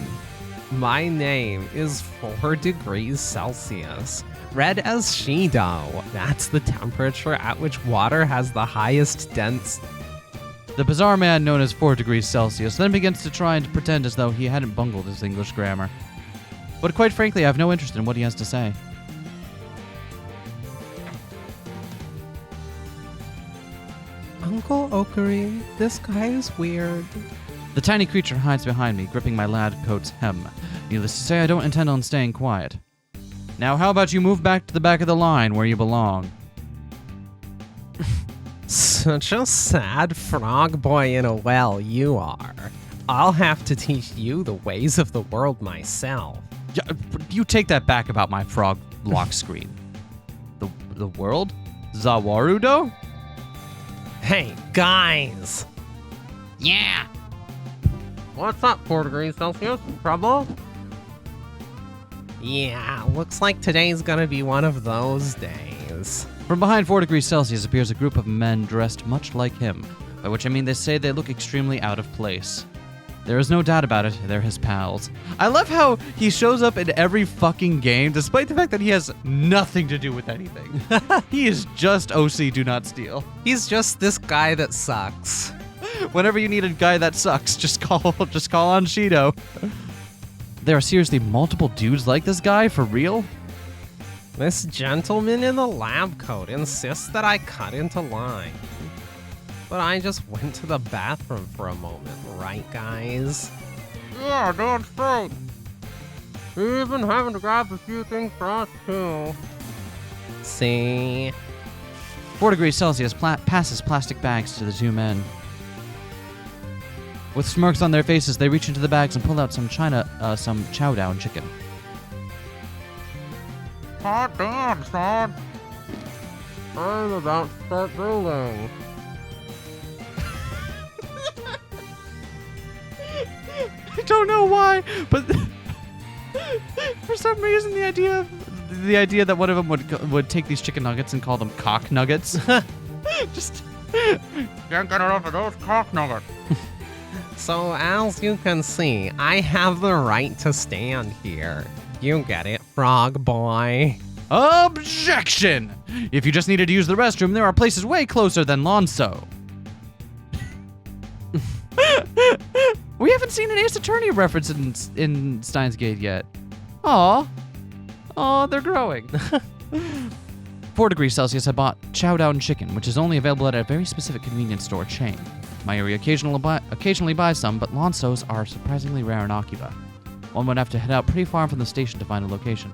My name is 4 degrees Celsius. Red as Shido. That's the temperature at which water has the highest dense. The bizarre man known as 4 degrees Celsius then begins to try and pretend as though he hadn't bungled his English grammar. But quite frankly, I have no interest in what he has to say. Uncle Ocarine, this guy is weird. The tiny creature hides behind me, gripping my lad coat's hem. Needless to say, I don't intend on staying quiet. Now, how about you move back to the back of the line where you belong? Such a sad frog boy in a well you are. I'll have to teach you the ways of the world myself. Yeah, you take that back about my frog lock screen. The world? Zawarudo? Hey, guys! Yeah. What's up, 4 degrees Celsius? Trouble? Yeah, looks like today's gonna be one of those days. From behind 4 degrees Celsius appears a group of men dressed much like him, by which I mean they say they look extremely out of place. There is no doubt about it, they're his pals. I love how he shows up in every fucking game, despite the fact that he has nothing to do with anything. He is just OC Do Not Steal. He's just this guy that sucks. Whenever you need a guy that sucks, just call on Shido. There are seriously multiple dudes like this guy, for real? This gentleman in the lab coat insists that I cut into line. But I just went to the bathroom for a moment, right, guys? Yeah, that's right. We even having to grab a few things for us, too. See? 4 degrees Celsius passes plastic bags to the two men. With smirks on their faces, they reach into the bags and pull out some chow down chicken. Hot damn, son. I'm about to start drooling. I don't know why, but for some reason the idea that one of them would take these chicken nuggets and call them cock nuggets. Just can't get enough of those cock nuggets. So as you can see, I have the right to stand here. You get it, frog boy. Objection! If you just needed to use the restroom, there are places way closer than Lonso. We haven't seen an Ace Attorney reference in Steins Gate yet. Aw, they're growing. 4 degrees Celsius had bought chow down chicken, which is only available at a very specific convenience store chain. My area occasionally buys some, but Lonsos are surprisingly rare in Akiba. One would have to head out pretty far from the station to find a location.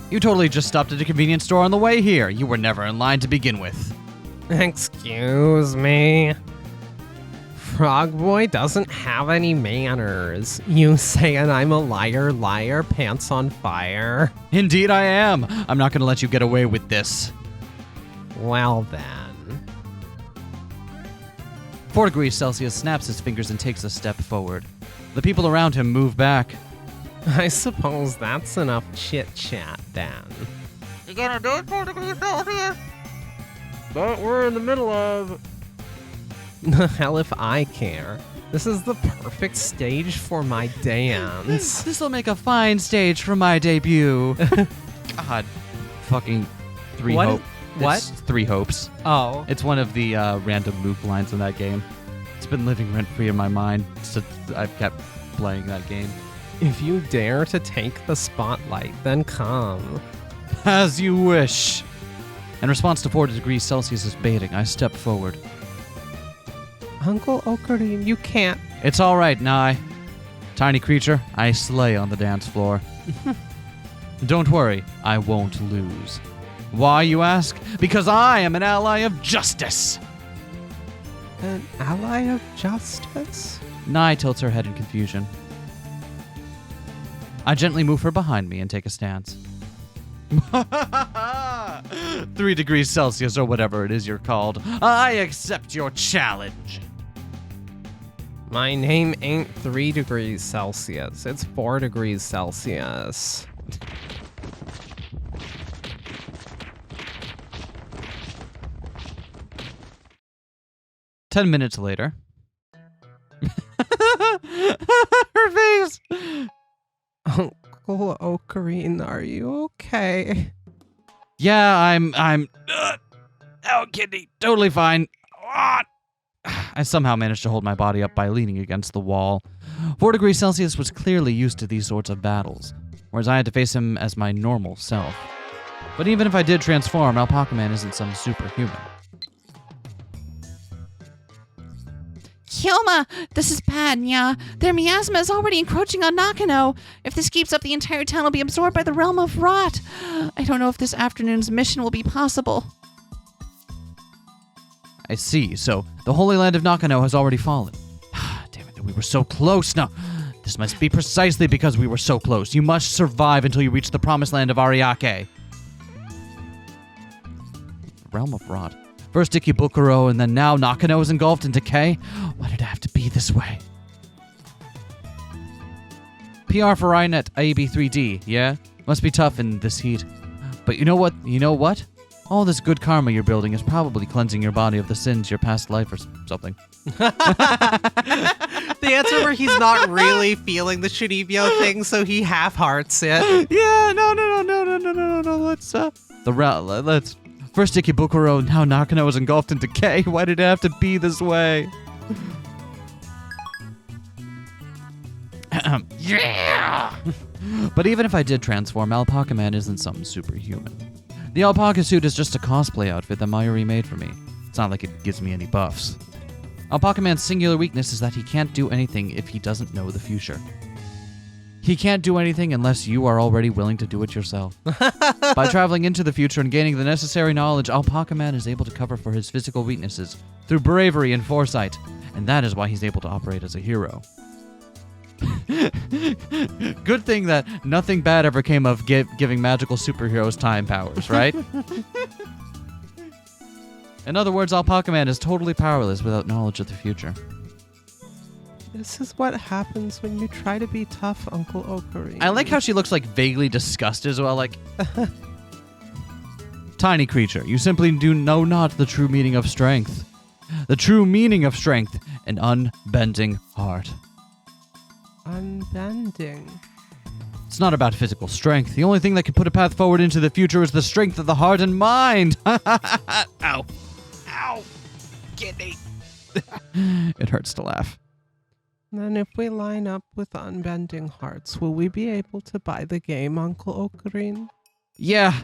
You totally just stopped at a convenience store on the way here. You were never in line to begin with. Excuse me. Frog boy doesn't have any manners. You saying I'm a liar, pants on fire? Indeed I am. I'm not going to let you get away with this. Well then. 4 degrees Celsius snaps his fingers and takes a step forward. The people around him move back. I suppose that's enough chit-chat then. You gonna do it, 4 degrees Celsius? But we're in the middle of... The hell if I care. This is the perfect stage for my dance. This'll make a fine stage for my debut. God. fucking three What? hope. What? It's Three Hopes. Oh. It's one of the random move lines in that game. It's been living rent-free in my mind since I've kept playing that game. If you dare to take the spotlight, then come. As you wish. In response to 40 degrees Celsius' baiting, I stepped forward. Uncle Ocarine, you can't. It's all right, Nye. Tiny creature, I slay on the dance floor. Don't worry, I won't lose. Why, you ask? Because I am an ally of justice. An ally of justice? Nye tilts her head in confusion. I gently move her behind me and take a stance. 3 degrees Celsius or whatever it is you're called. I accept your challenge. My name ain't 3 degrees Celsius. It's 4 degrees Celsius. Ten minutes later. Her face! Uncle Ocarine, are you okay? Yeah, I'm oh, kidney, totally fine. I somehow managed to hold my body up by leaning against the wall. 4 degrees Celsius was clearly used to these sorts of battles, whereas I had to face him as my normal self. But even if I did transform, Alpaca Man isn't some superhuman. Kilma, this is bad, yeah. Their miasma is already encroaching on Nakano. If this keeps up, the entire town will be absorbed by the realm of rot. I don't know if this afternoon's mission will be possible. I see, so the Holy Land of Nakano has already fallen. Damn it, we were so close. No, this must be precisely because we were so close. You must survive until you reach the promised land of Ariake. Realm of Rot. First Ikebukuro, and then now Nakano is engulfed in decay? Why did it have to be this way? PR for Inet AB3D, yeah? Must be tough in this heat. But you know what? You know what? All this good karma you're building is probably cleansing your body of the sins your past life or something. The answer where he's not really feeling the Shuribyo thing, so he half-hearts it. Yeah, no. Let's First Ikebukuro, now Nakano is engulfed in decay. Why did it have to be this way? Yeah! But even if I did transform, Alpaca Man isn't some superhuman. The alpaca suit is just a cosplay outfit that Mayuri made for me. It's not like it gives me any buffs. Alpaca Man's singular weakness is that he can't do anything if he doesn't know the future. He can't do anything unless you are already willing to do it yourself. By traveling into the future and gaining the necessary knowledge, Alpaca Man is able to cover for his physical weaknesses through bravery and foresight, and that is why he's able to operate as a hero. Good thing that nothing bad ever came of giving magical superheroes time powers, right? In other words, Alpaca Man is totally powerless without knowledge of the future. This is what happens when you try to be tough, Uncle Ocarine. I like how she looks like vaguely disgusted as well, like... Tiny creature, you simply do know not the true meaning of strength. The true meaning of strength, an unbending heart. Unbending. It's not about physical strength. The only thing that can put a path forward into the future is the strength of the heart and mind. Ow. Ow. Kidney. It hurts to laugh. Then if we line up with unbending hearts, will we be able to buy the game, Uncle Ocarine? Yeah,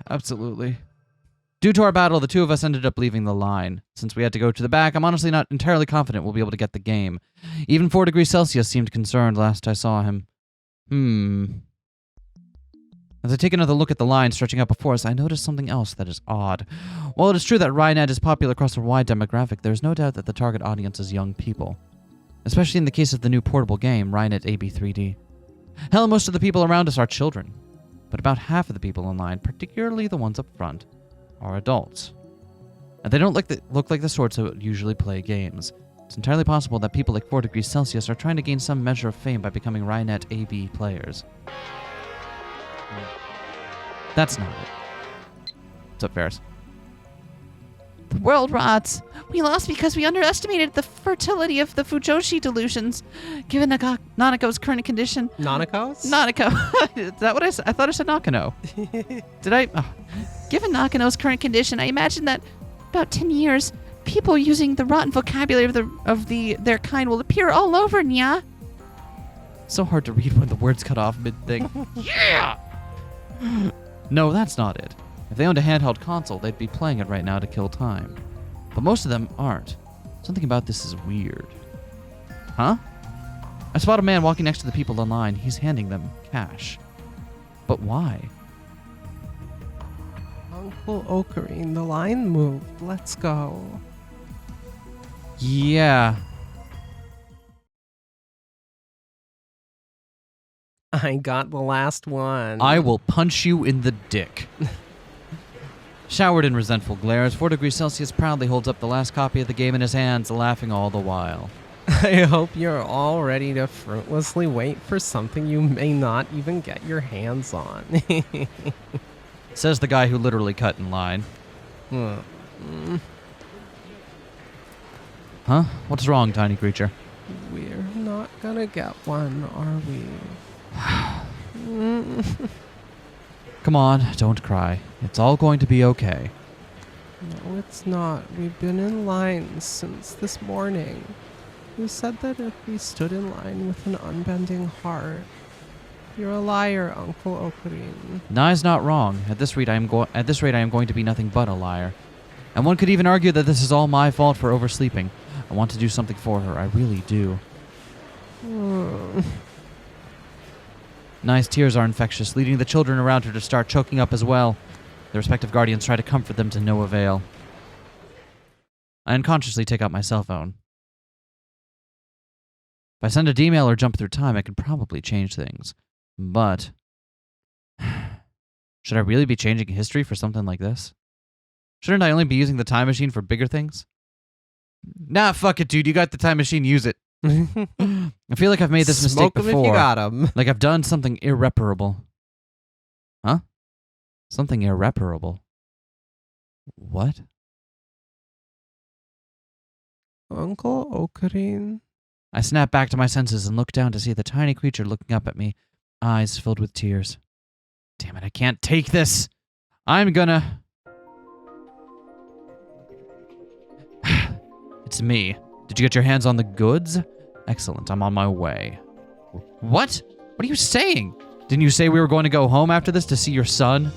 absolutely. Due to our battle, the two of us ended up leaving the line. Since we had to go to the back, I'm honestly not entirely confident we'll be able to get the game. Even 4 degrees Celsius seemed concerned last I saw him. As I take another look at the line stretching out before us, I notice something else that is odd. While it is true that Rhinet is popular across a wide demographic, there is no doubt that the target audience is young people. Especially in the case of the new portable game, Rhinet AB3D. Hell, most of the people around us are children. But about half of the people online, particularly the ones up front, are adults. And they don't look like the sorts who usually play games. It's entirely possible that people like 4 degrees Celsius are trying to gain some measure of fame by becoming Rhinet AB players. That's not it. What's up, Ferris? The world rots. We lost because we underestimated the fertility of the Fujoshi delusions. Given Nanako's current condition... Nanako's? Nanako. Is that what I said? I thought I said Nakano. Did I? Oh. Given Nakano's current condition, I imagine that about 10 years, people using the rotten vocabulary of their kind will appear all over, nya. So hard to read when the words cut off mid-thing. Yeah! No, that's not it. If they owned a handheld console, they'd be playing it right now to kill time. But most of them aren't. Something about this is weird. Huh? I spot a man walking next to the people in line. He's handing them cash. But why? Uncle Ocarine, the line moved. Let's go. Yeah. I got the last one. I will punch you in the dick. Showered in resentful glares, 4 degrees Celsius proudly holds up the last copy of the game in his hands, laughing all the while. I hope you're all ready to fruitlessly wait for something you may not even get your hands on. Says the guy who literally cut in line. Huh? What's wrong, tiny creature? We're not gonna get one, are we? Come on, don't cry. It's all going to be okay. No, it's not. We've been in line since this morning. You said that if we stood in line with an unbending heart. You're a liar, Uncle Ocarine. Nai's not wrong. At this rate, I am going to be nothing but a liar. And one could even argue that this is all my fault for oversleeping. I want to do something for her. I really do. Nai's tears are infectious, leading the children around her to start choking up as well. Their respective guardians try to comfort them to no avail. I unconsciously take out my cell phone. If I send a D-mail or jump through time, I could probably change things. But... should I really be changing history for something like this? Shouldn't I only be using the time machine for bigger things? Nah, fuck it, dude. You got the time machine. Use it. I feel like I've made this mistake before. Smoke 'em if you got 'em. Like I've done something irreparable. Huh? Something irreparable. What? Uncle Ocarine? I snap back to my senses and look down to see the tiny creature looking up at me, eyes filled with tears. Damn it, I can't take this! I'm gonna... It's me. Did you get your hands on the goods? Excellent, I'm on my way. What? What are you saying? Didn't you say we were going to go home after this to see your son?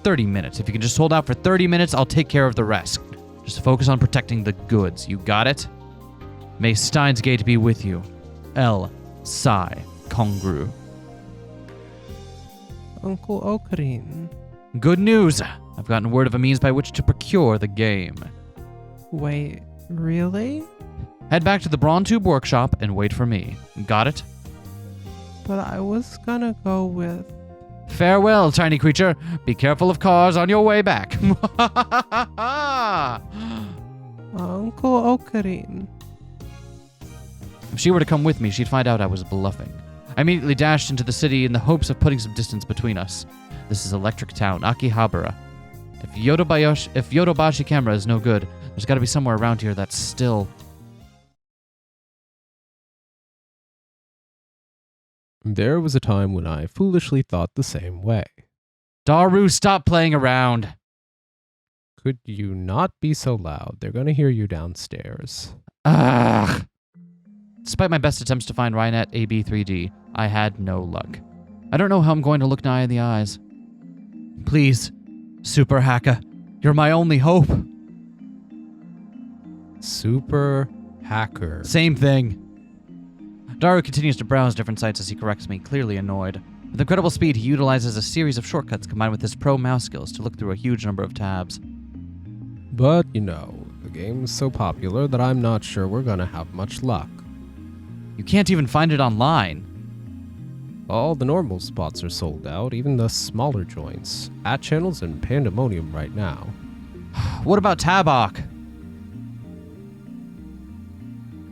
30 minutes. If you can just hold out for 30 minutes, I'll take care of the rest. Just focus on protecting the goods. You got it? May Steins Gate be with you. L. Psi. Congru. Uncle Ocarine. Good news! I've gotten word of a means by which to procure the game. Wait, really? Head back to the Brawn Tube workshop and wait for me. Got it? But I was gonna go with... Farewell, tiny creature. Be careful of cars on your way back. Uncle Ocarine. If she were to come with me, she'd find out I was bluffing. I immediately dashed into the city in the hopes of putting some distance between us. This is Electric Town, Akihabara. If Yodobashi camera is no good, there's got to be somewhere around here that's still... There was a time when I foolishly thought the same way. Daru, stop playing around! Could you not be so loud? They're gonna hear you downstairs. Ugh. Despite my best attempts to find Rainet AB3D, I had no luck. I don't know how I'm going to look Nai in the eyes. Please, Super Hacker, you're my only hope. Super Hacker. Same thing. Daru continues to browse different sites as he corrects me, clearly annoyed. With incredible speed, he utilizes a series of shortcuts combined with his pro mouse skills to look through a huge number of tabs. But, you know, the game's so popular that I'm not sure we're gonna have much luck. You can't even find it online. All the normal spots are sold out, even the smaller joints. At channels and pandemonium right now. What about Tabak?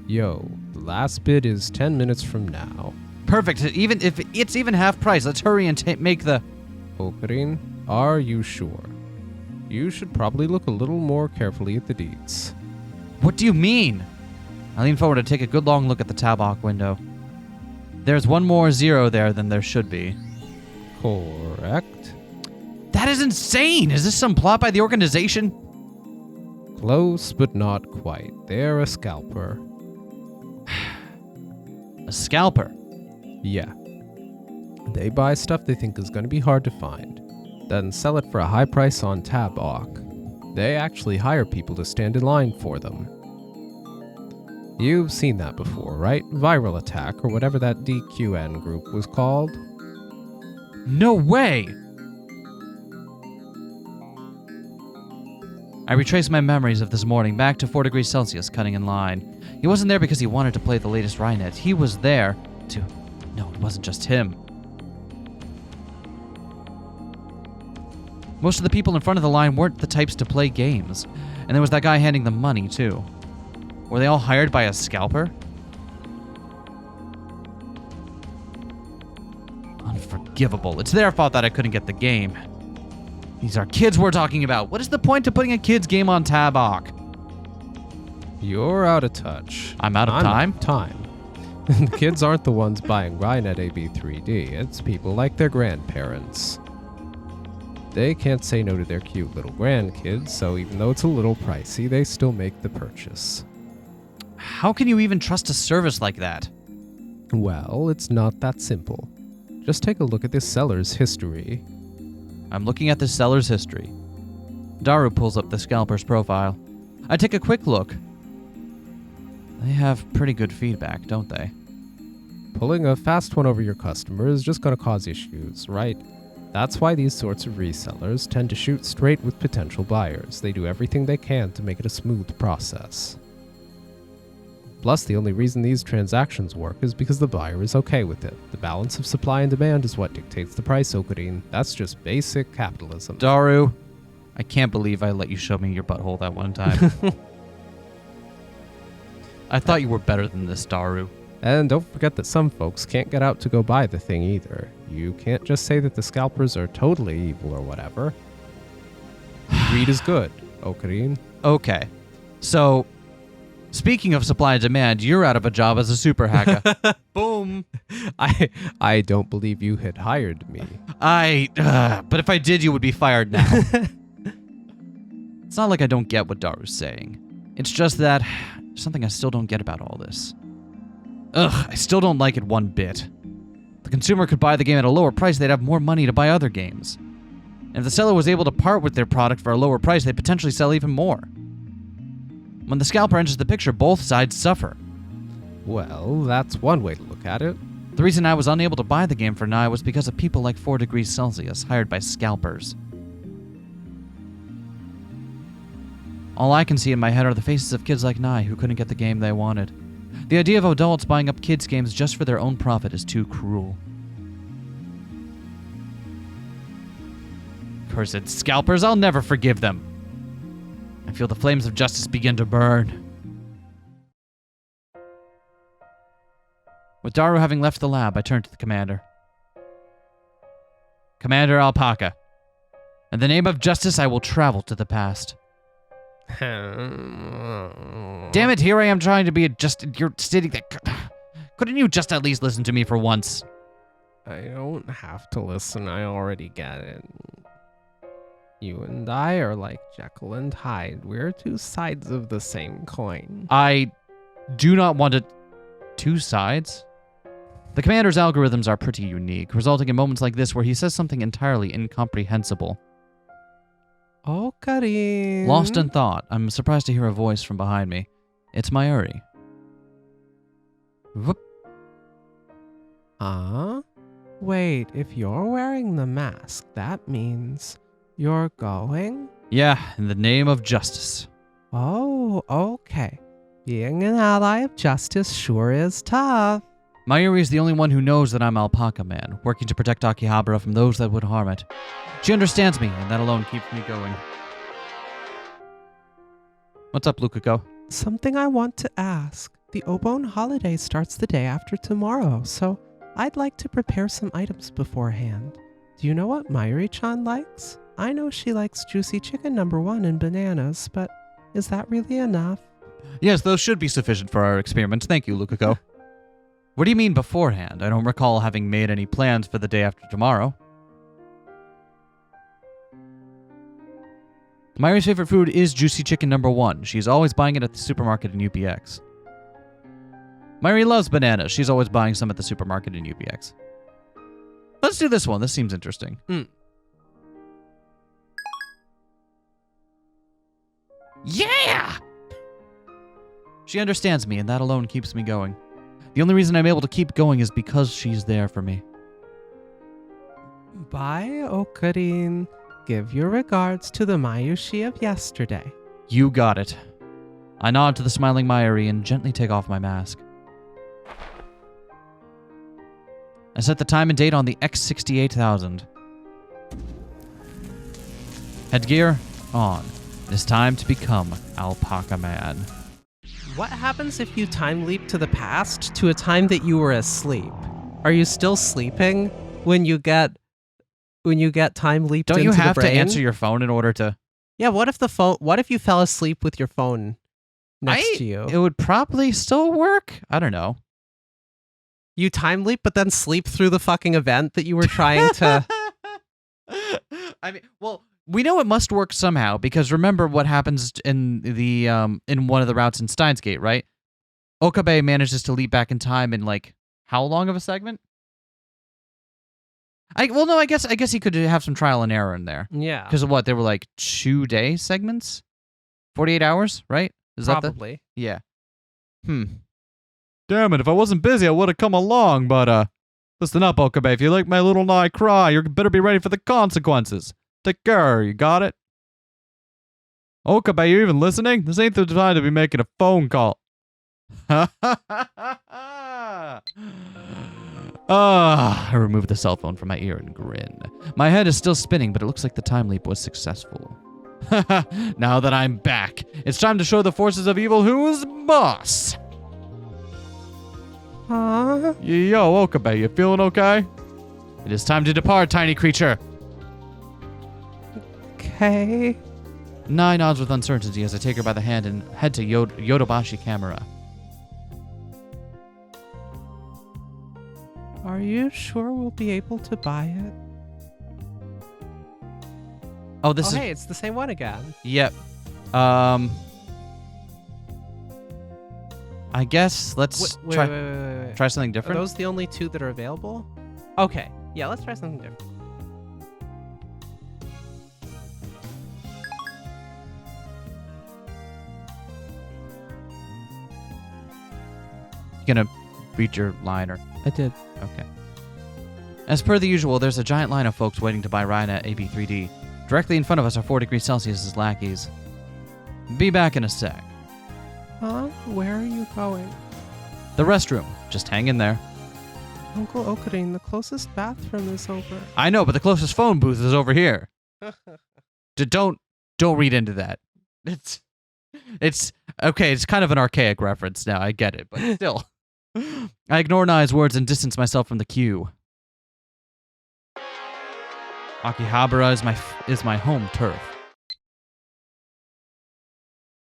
Yo, the last bid is 10 minutes from now. Perfect. Even if it's even half price, let's hurry and make the... Ocarine, are you sure? You should probably look a little more carefully at the deeds. What do you mean? I lean forward to take a good long look at the tabak window. There's one more 0 there than there should be. Correct. That is insane! Is this some plot by the organization? Close, but not quite. They're a scalper. A scalper? Yeah. They buy stuff they think is going to be hard to find, then sell it for a high price on tabak. They actually hire people to stand in line for them. You've seen that before, right? Viral Attack, or whatever that DQN group was called. No way! I retrace my memories of this morning back to 4 degrees Celsius cutting in line. He wasn't there because he wanted to play the latest Rynet. He was there to... No, it wasn't just him. Most of the people in front of the line weren't the types to play games. And there was that guy handing them money, too. Were they all hired by a scalper? Unforgivable. It's their fault that I couldn't get the game. These are kids we're talking about. What is the point of putting a kid's game on tabak? You're out of touch. I'm out of time? The kids aren't the ones buying Rynet AB3D. It's people like their grandparents. They can't say no to their cute little grandkids, so even though it's a little pricey, they still make the purchase. How can you even trust a service like that? Well, it's not that simple. Just take a look at this seller's history. I'm looking at the seller's history. Daru pulls up the Scalpers profile. I take a quick look. They have pretty good feedback, don't they? Pulling a fast one over your customer is just going to cause issues, right? That's why these sorts of resellers tend to shoot straight with potential buyers. They do everything they can to make it a smooth process. Plus, the only reason these transactions work is because the buyer is okay with it. The balance of supply and demand is what dictates the price, Okarin. That's just basic capitalism. Daru, I can't believe I let you show me your butthole that one time. I thought you were better than this, Daru. And don't forget that some folks can't get out to go buy the thing either. You can't just say that the scalpers are totally evil or whatever. Greed is good, Okarin. Okay, so... Speaking of supply and demand, you're out of a job as a super hacker. Boom. I don't believe you had hired me. But if I did, you would be fired now. It's not like I don't get what Daru's saying. It's just that there's something I still don't get about all this. I still don't like it one bit. The consumer could buy the game at a lower price, they'd have more money to buy other games. And if the seller was able to part with their product for a lower price, they'd potentially sell even more. When the scalper enters the picture, both sides suffer. Well, that's one way to look at it. The reason I was unable to buy the game for Nye was because of people like 4 degrees Celsius, hired by scalpers. All I can see in my head are the faces of kids like Nye who couldn't get the game they wanted. The idea of adults buying up kids' games just for their own profit is too cruel. Cursed scalpers, I'll never forgive them. I feel the flames of justice begin to burn. With Daru having left the lab, I turn to the commander. Commander Alpaca, in the name of justice, I will travel to the past. Damn it, here I am trying to be you're stating that... Couldn't you just at least listen to me for once? I don't have to listen, I already get it. You and I are like Jekyll and Hyde. We're two sides of the same coin. I do not want it. Two sides? The commander's algorithms are pretty unique, resulting in moments like this where he says something entirely incomprehensible. Oh, Karin. Lost in thought, I'm surprised to hear a voice from behind me. It's Mayuri. Whoop. Huh? Wait, if you're wearing the mask, that means... You're going? Yeah, in the name of justice. Oh, okay. Being an ally of justice sure is tough. Mayuri is the only one who knows that I'm Alpaca Man, working to protect Akihabara from those that would harm it. She understands me, and that alone keeps me going. What's up, Lukaku? Something I want to ask. The Obon holiday starts the day after tomorrow, so I'd like to prepare some items beforehand. Do you know what Mayuri-chan likes? I know she likes juicy chicken #1 and bananas, but is that really enough? Yes, those should be sufficient for our experiments. Thank you, Lukako. What do you mean beforehand? I don't recall having made any plans for the day after tomorrow. Mayuri's favorite food is juicy chicken #1. She's always buying it at the supermarket in UPX. Mayuri loves bananas. She's always buying some at the supermarket in UPX. Let's do this one. This seems interesting. Yeah! She understands me, and that alone keeps me going. The only reason I'm able to keep going is because she's there for me. Bye, Okarin. Give your regards to the Mayushi of yesterday. You got it. I nod to the smiling Mayuri and gently take off my mask. I set the time and date on the X68000. Headgear on. It is time to become Alpaca Man. What happens if you time leap to the past to a time that you were asleep? Are you still sleeping when you get time leaped Don't into you the have to brain? answer your phone in order to... Yeah, what if you fell asleep with your phone next to you? It would probably still work. I don't know. You time leap, but then sleep through the fucking event that you were trying to... I mean, well, we know it must work somehow, because remember what happens in the in one of the routes in Steins Gate, right? Okabe manages to leap back in time in, like, how long of a segment? I guess he could have some trial and error in there. Yeah. Because of what? They were like 2-day segments? 48 hours, right? Is Probably. Yeah. Damn it, if I wasn't busy, I would have come along, but, listen up, Okabe. If you like my little nigh cry, you better be ready for the consequences. Take care, you got it? Okabe, you even listening? This ain't the time to be making a phone call. I removed the cell phone from my ear and grinned. My head is still spinning, but it looks like the time leap was successful. Now that I'm back, it's time to show the forces of evil who's boss. Huh? Yo, Okabe, you feeling okay? It is time to depart, tiny creature. Okay. Nai nods with uncertainty as I take her by the hand and head to Yodobashi Camera. Are you sure we'll be able to buy it? Oh, this is... Hey, it's the same one again. Yep. I guess let's Wait. try something Are different. those the only two that are available? Okay. Yeah, let's try something different. You gonna read your line or... I did. Okay. As per the usual, there's a giant line of folks waiting to buy Rhina AB3D. Directly in front of us are 4 degrees Celsius as lackeys. Be back in a sec. Huh? Where are you going? The restroom. Just hang in there. Uncle Okarin, the closest bathroom is over. I know, but the closest phone booth is over here. Don't read into that. It's okay, it's kind of an archaic reference now, I get it, but still. I ignore Nai's words and distance myself from the queue. Akihabara is my home turf.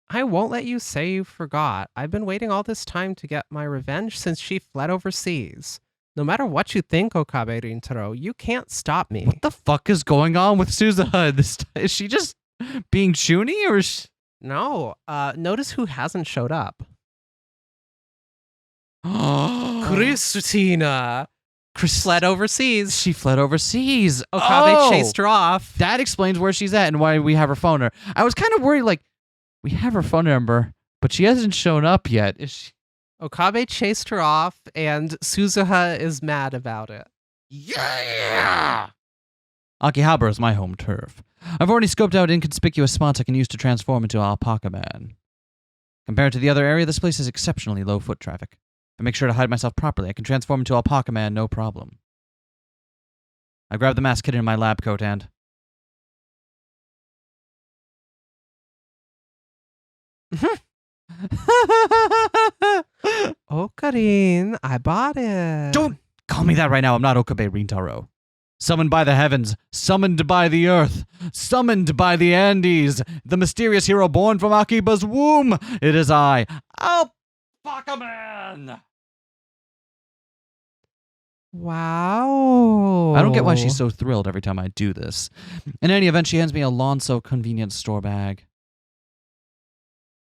I won't let you say you forgot. I've been waiting all this time to get my revenge since she fled overseas. No matter what you think, Okabe Rintaro, you can't stop me. What the fuck is going on with Suzuha? Is she just being chuny or No. Notice who hasn't showed up. Christina. Fled overseas. She fled overseas. Okabe chased her off. That explains where she's at and why we have her phone number. I was kind of worried, like, we have her phone number, but she hasn't shown up yet. Is she? Okabe chased her off, and Suzuha is mad about it. Yeah! Akihabara is my home turf. I've already scoped out inconspicuous spots I can use to transform into Alpaca Man. Compared to the other area, this place is exceptionally low foot traffic. If I make sure to hide myself properly, I can transform into Alpaca Man no problem. I grab the mask hidden in my lab coat and... Okarin, I bought it. Don't call me that right now. I'm not Okabe Rintaro. Summoned by the heavens, summoned by the earth, summoned by the Andes, the mysterious hero born from Akiba's womb. It is I, Alpaca Man. Wow. I don't get why she's so thrilled every time I do this. In any event, she hands me a Lonso convenience store bag.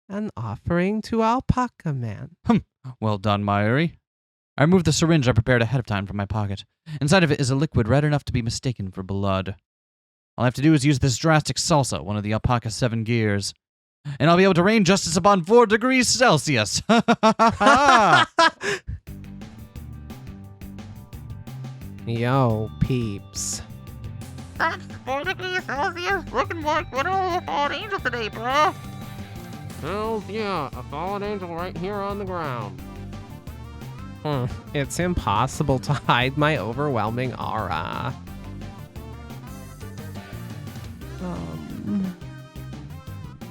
An offering to Alpaca Man. Well done, Mayuri. I remove the syringe I prepared ahead of time from my pocket. Inside of it is a liquid red enough to be mistaken for blood. All I have to do is use this drastic salsa, one of the alpaca's 7 gears, and I'll be able to rain justice upon 4 degrees Celsius. Yo, peeps. That's 4 degrees Celsius. Looking like what all fallen angel today, bro. Hells yeah, a fallen angel right here on the ground. It's impossible to hide my overwhelming aura.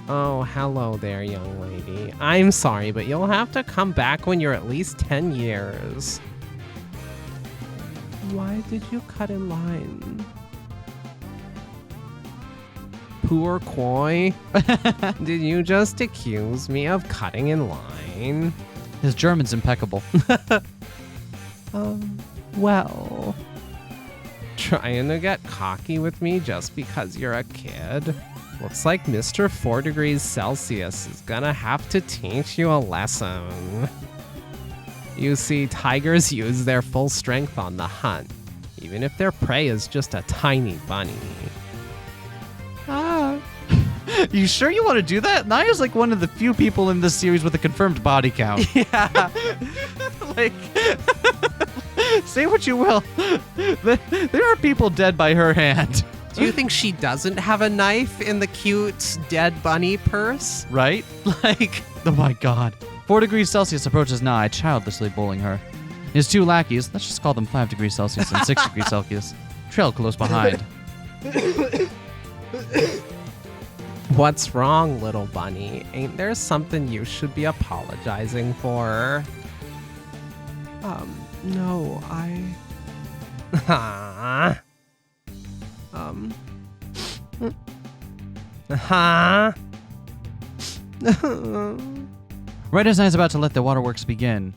Oh, hello there, young lady. I'm sorry, but you'll have to come back when you're at least 10 years. Why did you cut in line? Poor Koi. Did you just accuse me of cutting in line? His German's impeccable. Well, trying to get cocky with me just because you're a kid? Looks like Mr. 4 degrees Celsius is gonna have to teach you a lesson. You see, tigers use their full strength on the hunt, even if their prey is just a tiny bunny. You sure you want to do that? Naya's like one of the few people in this series with a confirmed body count. Yeah. Like, say what you will. There are people dead by her hand. Do you think she doesn't have a knife in the cute dead bunny purse? Right? Like, oh my god. 4 degrees Celsius approaches Nai, childlessly bowling her. His 2 lackeys, let's just call them 5 degrees Celsius and 6 degrees Celsius, trail close behind. What's wrong, little bunny? Ain't there something you should be apologizing for? No, I... Huh? Huh? Right as Nai's about to let the waterworks begin.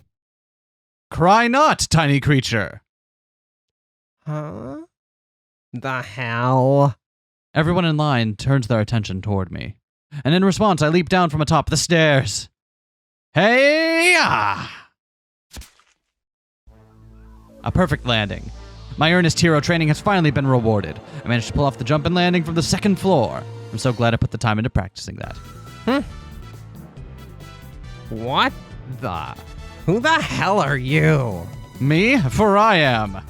Cry not, tiny creature! Huh? The hell? Everyone in line turns their attention toward me. And in response, I leap down from atop the stairs. Hey-ya! A perfect landing. My earnest hero training has finally been rewarded. I managed to pull off the jump and landing from the 2nd floor. I'm so glad I put the time into practicing that. What the? Who the hell are you? Me? For I am.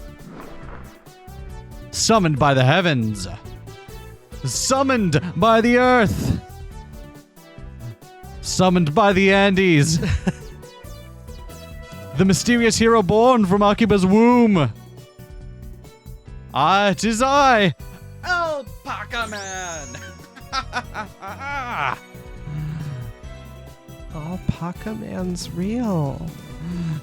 Summoned by the heavens. Summoned by the earth. Summoned by the Andes. The mysterious hero born from Akiba's womb. It is I, Alpaca Man. Alpaca Man's real.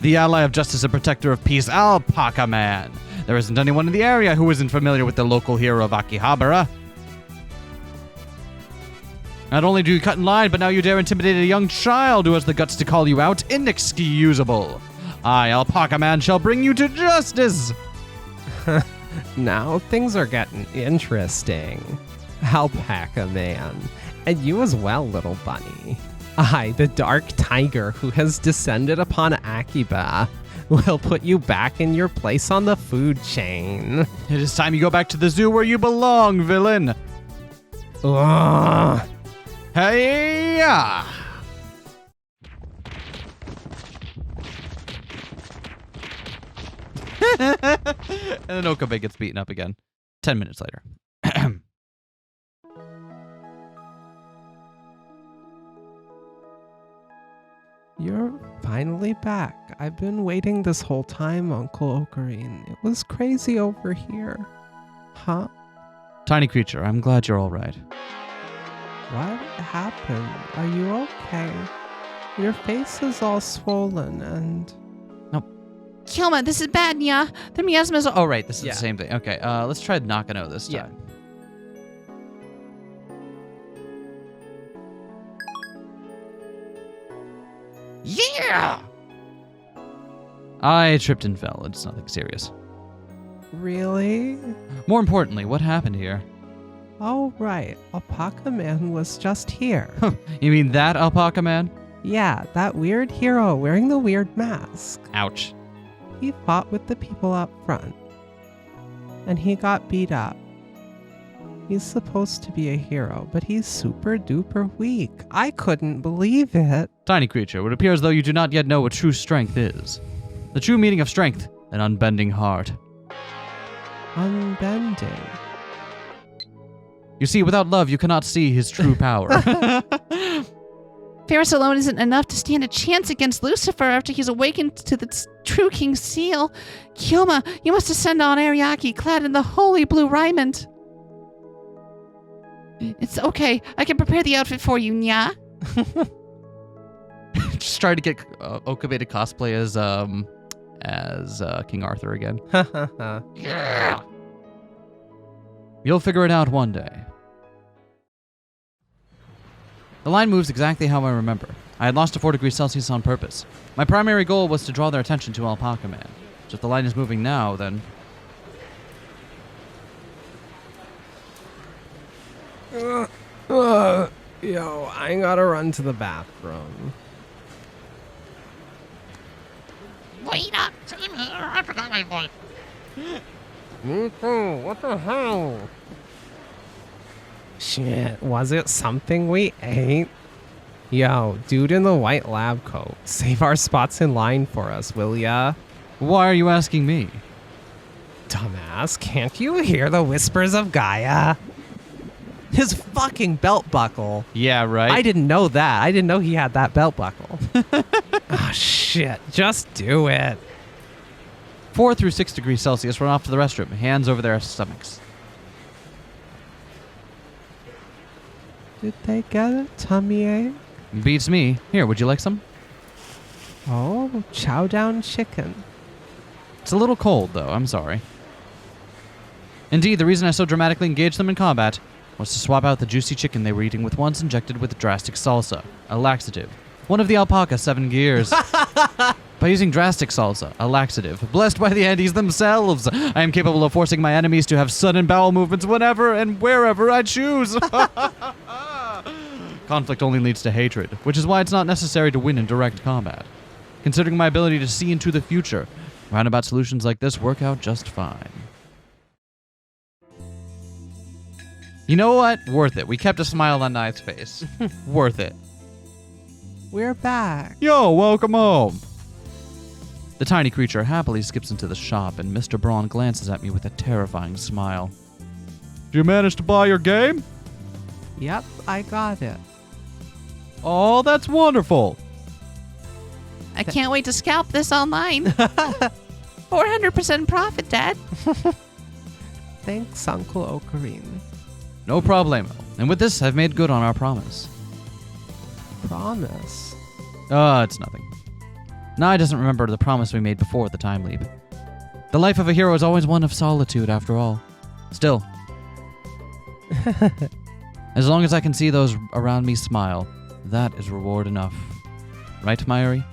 The ally of justice and protector of peace, Alpaca Man. There isn't anyone in the area who isn't familiar with the local hero of Akihabara. Not only do you cut in line, but now you dare intimidate a young child who has the guts to call you out. Inexcusable. I, Alpaca Man, shall bring you to justice. Now things are getting interesting. Alpaca Man. And you as well, little bunny. I, the dark tiger who has descended upon Akiba, will put you back in your place on the food chain. It is time you go back to the zoo where you belong, villain. Ugh. Hey-ya! And then Okabe gets beaten up again. 10 minutes later. You're finally back. I've been waiting this whole time, Uncle Ocarine. It was crazy over here. Huh? Tiny creature, I'm glad you're all right. What happened? Are you okay? Your face is all swollen and... Kilma, this is bad, yeah. The miasmas are... Oh, right. This is Yeah. the same thing. Okay, let's try Nakano this Yeah. time. Yeah! I tripped and fell. It's nothing serious. Really? More importantly, what happened here? Oh, right. Alpaca Man was just here. You mean that alpaca man? Yeah, that weird hero wearing the weird mask. Ouch. He fought with the people up front. And he got beat up. He's supposed to be a hero, but he's super duper weak. I couldn't believe it. Tiny creature, it would appear as though you do not yet know what true strength is. The true meaning of strength, an unbending heart. Unbending. You see, without love, you cannot see his true power. Ferris alone isn't enough to stand a chance against Lucifer after he's awakened to the true King's seal. Kilma, you must ascend on Ariake clad in the holy blue raiment. It's okay. I can prepare the outfit for you, nya. Just try to get Okabe to cosplay as King Arthur again. Yeah! You'll figure it out one day. The line moves exactly how I remember. I had lost to 4 degrees Celsius on purpose. My primary goal was to draw their attention to Alpaca Man. So if the line is moving now, then... Yo, I gotta run to the bathroom. Wait up! Same here. I forgot my voice. Me too. What the hell? Shit, was it something we ate? Yo, dude in the white lab coat, save our spots in line for us, will ya? Why are you asking me? Dumbass, can't you hear the whispers of Gaia? His fucking belt buckle. Yeah, right? I didn't know that. I didn't know he had that belt buckle. Oh, shit. Just do it. 4 through 6 degrees Celsius run off to the restroom, hands over their stomachs. Did they get a tummy ache? Beats me. Here, would you like some? Oh, chow down chicken. It's a little cold, though. I'm sorry. Indeed, the reason I so dramatically engaged them in combat was to swap out the juicy chicken they were eating with once injected with drastic salsa, a laxative. One of the alpaca 7 gears. By using drastic salsa, a laxative, blessed by the Andes themselves, I am capable of forcing my enemies to have sudden bowel movements whenever and wherever I choose. Conflict only leads to hatred, which is why it's not necessary to win in direct combat. Considering my ability to see into the future, roundabout solutions like this work out just fine. You know what? Worth it. We kept a smile on Knight's face. Worth it. We're back. Yo, welcome home. The tiny creature happily skips into the shop, and Mr. Braun glances at me with a terrifying smile. Did you manage to buy your game? Yep, I got it. Oh, that's wonderful. I can't wait to scalp this online. 400% profit, Dad. Thanks, Uncle Ocarine. No problemo. And with this, I've made good on our promise. Promise. It's nothing. Nai doesn't remember the promise we made before the time leap. The life of a hero is always one of solitude, after all. Still. As long as I can see those around me smile, that is reward enough. Right, Mayuri?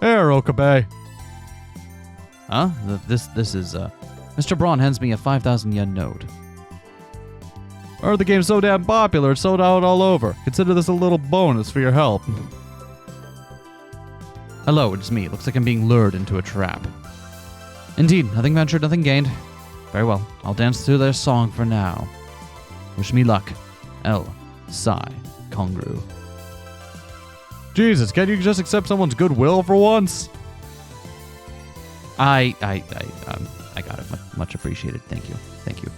Here, Okabe. Huh? This is, Mr. Braun hands me a 5,000 yen note. I heard the game's so damn popular, it's sold out all over. Consider this a little bonus for your help. Hello, it's me. Looks like I'm being lured into a trap. Indeed, nothing ventured, nothing gained. Very well, I'll dance through their song for now. Wish me luck. L. Psy. Congru. Jesus, can't you just accept someone's goodwill for once? I got it. Much appreciated. Thank you. Thank you.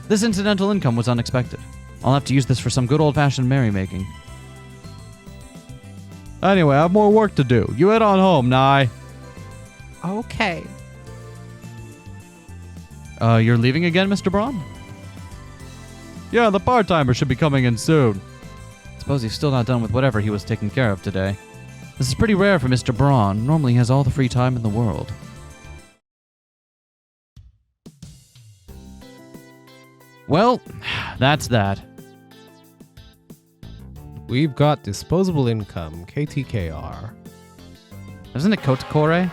This incidental income was unexpected. I'll have to use this for some good old-fashioned merrymaking. Anyway, I have more work to do. You head on home, Nai. Okay. You're leaving again, Mr. Braun? Yeah, the part-timer should be coming in soon. Suppose he's still not done with whatever he was taking care of today. This is pretty rare for Mr. Braun. Normally he has all the free time in the world. Well, that's that. We've got disposable income, KTKR. Isn't it Kotakore?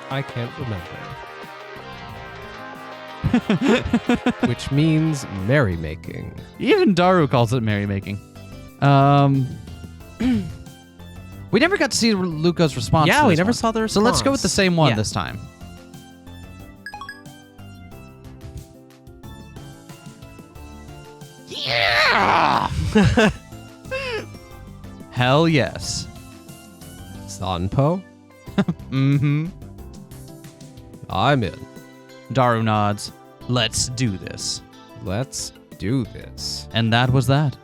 I can't remember. Which means merrymaking. Even Daru calls it merrymaking. We never got to see Luca's response. Yeah, to we this never one. saw the response. So let's go with the same one Yeah. this time. Yeah! Hell yes. Sanpo? Mm-hmm. I'm in. Daru nods. Let's do this. Let's do this. And that was that.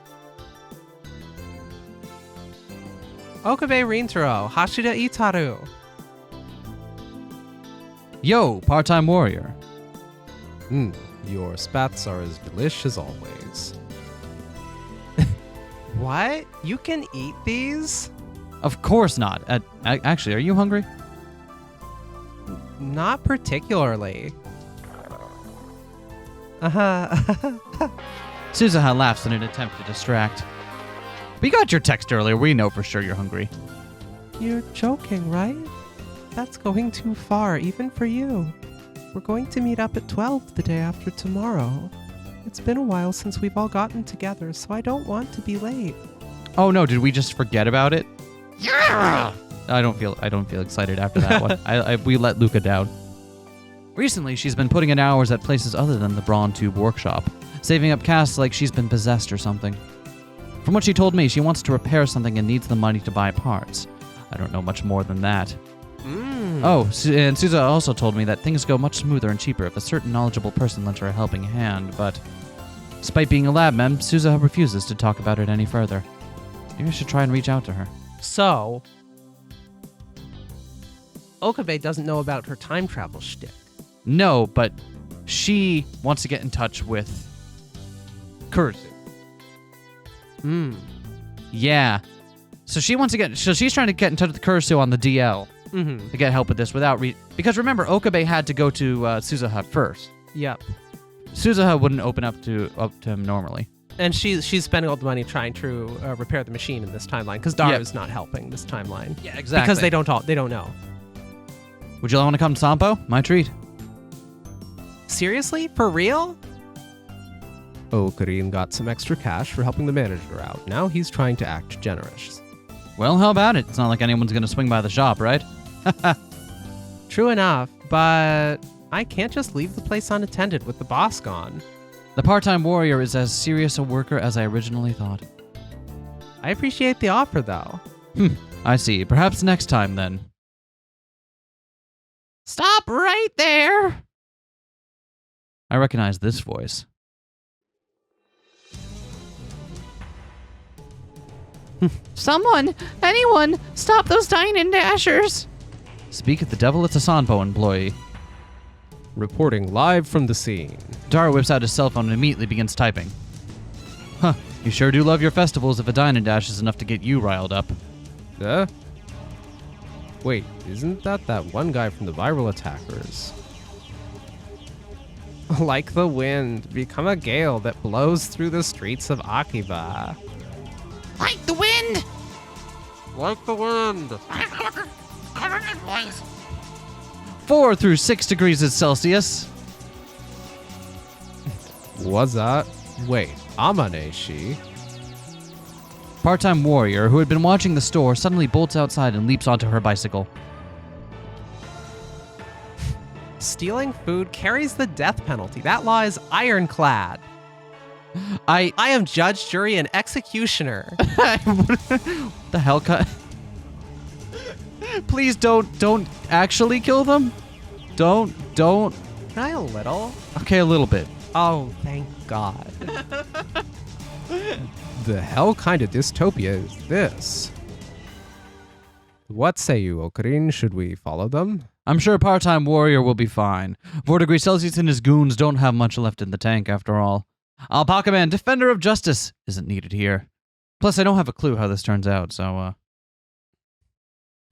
Okabe Rintaro, Hashida Itaru. Yo, part-time warrior. Your spats are as delish as always. What? You can eat these? Of course not. Actually, are you hungry? Not particularly. Suzuha laughs in an attempt to distract. We got your text earlier. We know for sure you're hungry. You're joking, right? That's going too far, even for you. We're going to meet up at 12 the day after tomorrow. It's been a while since we've all gotten together, so I don't want to be late. Oh no, did we just forget about it? Yeah! I don't feel excited after that one. We let Luca down. Recently, she's been putting in hours at places other than the Brawn Tube workshop, saving up cash like she's been possessed or something. From what she told me, she wants to repair something and needs the money to buy parts. I don't know much more than that. Oh, and Suza also told me that things go much smoother and cheaper if a certain knowledgeable person lends her a helping hand, but despite being a lab mem, Suza refuses to talk about it any further. Maybe I should try and reach out to her. So, Okabe doesn't know about her time travel shtick. No, but she wants to get in touch with Kurisu. Yeah. So she's trying to get in touch with Kurisu on the DL to get help with this without because remember, Okabe had to go to Suzuha first. Yep. Suzuha wouldn't open up to him normally. And she's spending all the money trying to repair the machine in this timeline because Daru's not helping this timeline. Yeah, exactly. Because they don't know. Would you want to come to Sampo? My treat. Seriously? For real? Okarin got some extra cash for helping the manager out. Now he's trying to act generous. Well, how about it? It's not like anyone's going to swing by the shop, right? True enough, but I can't just leave the place unattended with the boss gone. The part-time warrior is as serious a worker as I originally thought. I appreciate the offer, though. I see. Perhaps next time, then. Stop right there! I recognize this voice. Someone, anyone, stop those Dine and Dashers! Speak of the devil, it's a Sanpo employee. Reporting live from the scene. Daru whips out his cell phone and immediately begins typing. Huh, you sure do love your festivals if a Dine and Dash is enough to get you riled up. Wait, isn't that one guy from the viral attackers? Like the wind, become a gale that blows through the streets of Akiba. Like the wind! Like the wind. Cover my voice. 4 through 6 degrees Celsius. What's that? Wait, Amaneshi? Part-time warrior who had been watching the store suddenly bolts outside and leaps onto her bicycle. Stealing food carries the death penalty. That law is ironclad. I am judge, jury, and executioner. the hell Please don't actually kill them. Don't. Can I a little? Okay, a little bit. Oh, thank God. The hell kind of dystopia is this? What say you, Okarin? Should we follow them? I'm sure part-time warrior will be fine. 4 degrees Celsius and his goons don't have much left in the tank after all. Alpaca Man, defender of justice, isn't needed here. Plus, I don't have a clue how this turns out, so,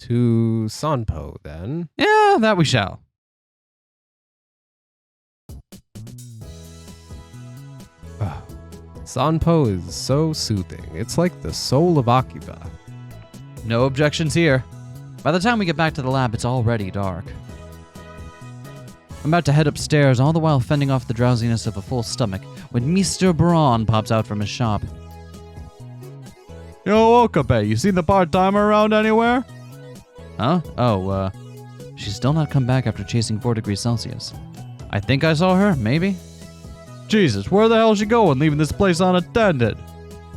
To Sanpo, then. Yeah, that we shall. Sanpo is so soothing. It's like the soul of Akiba. No objections here. By the time we get back to the lab, it's already dark. I'm about to head upstairs, all the while fending off the drowsiness of a full stomach, when Mr. Braun pops out from his shop. Yo, Okabe, you seen the part-timer around anywhere? Huh? Oh, she's still not come back after chasing 4 degrees Celsius. I think I saw her, maybe? Jesus, where the hell is she going, leaving this place unattended?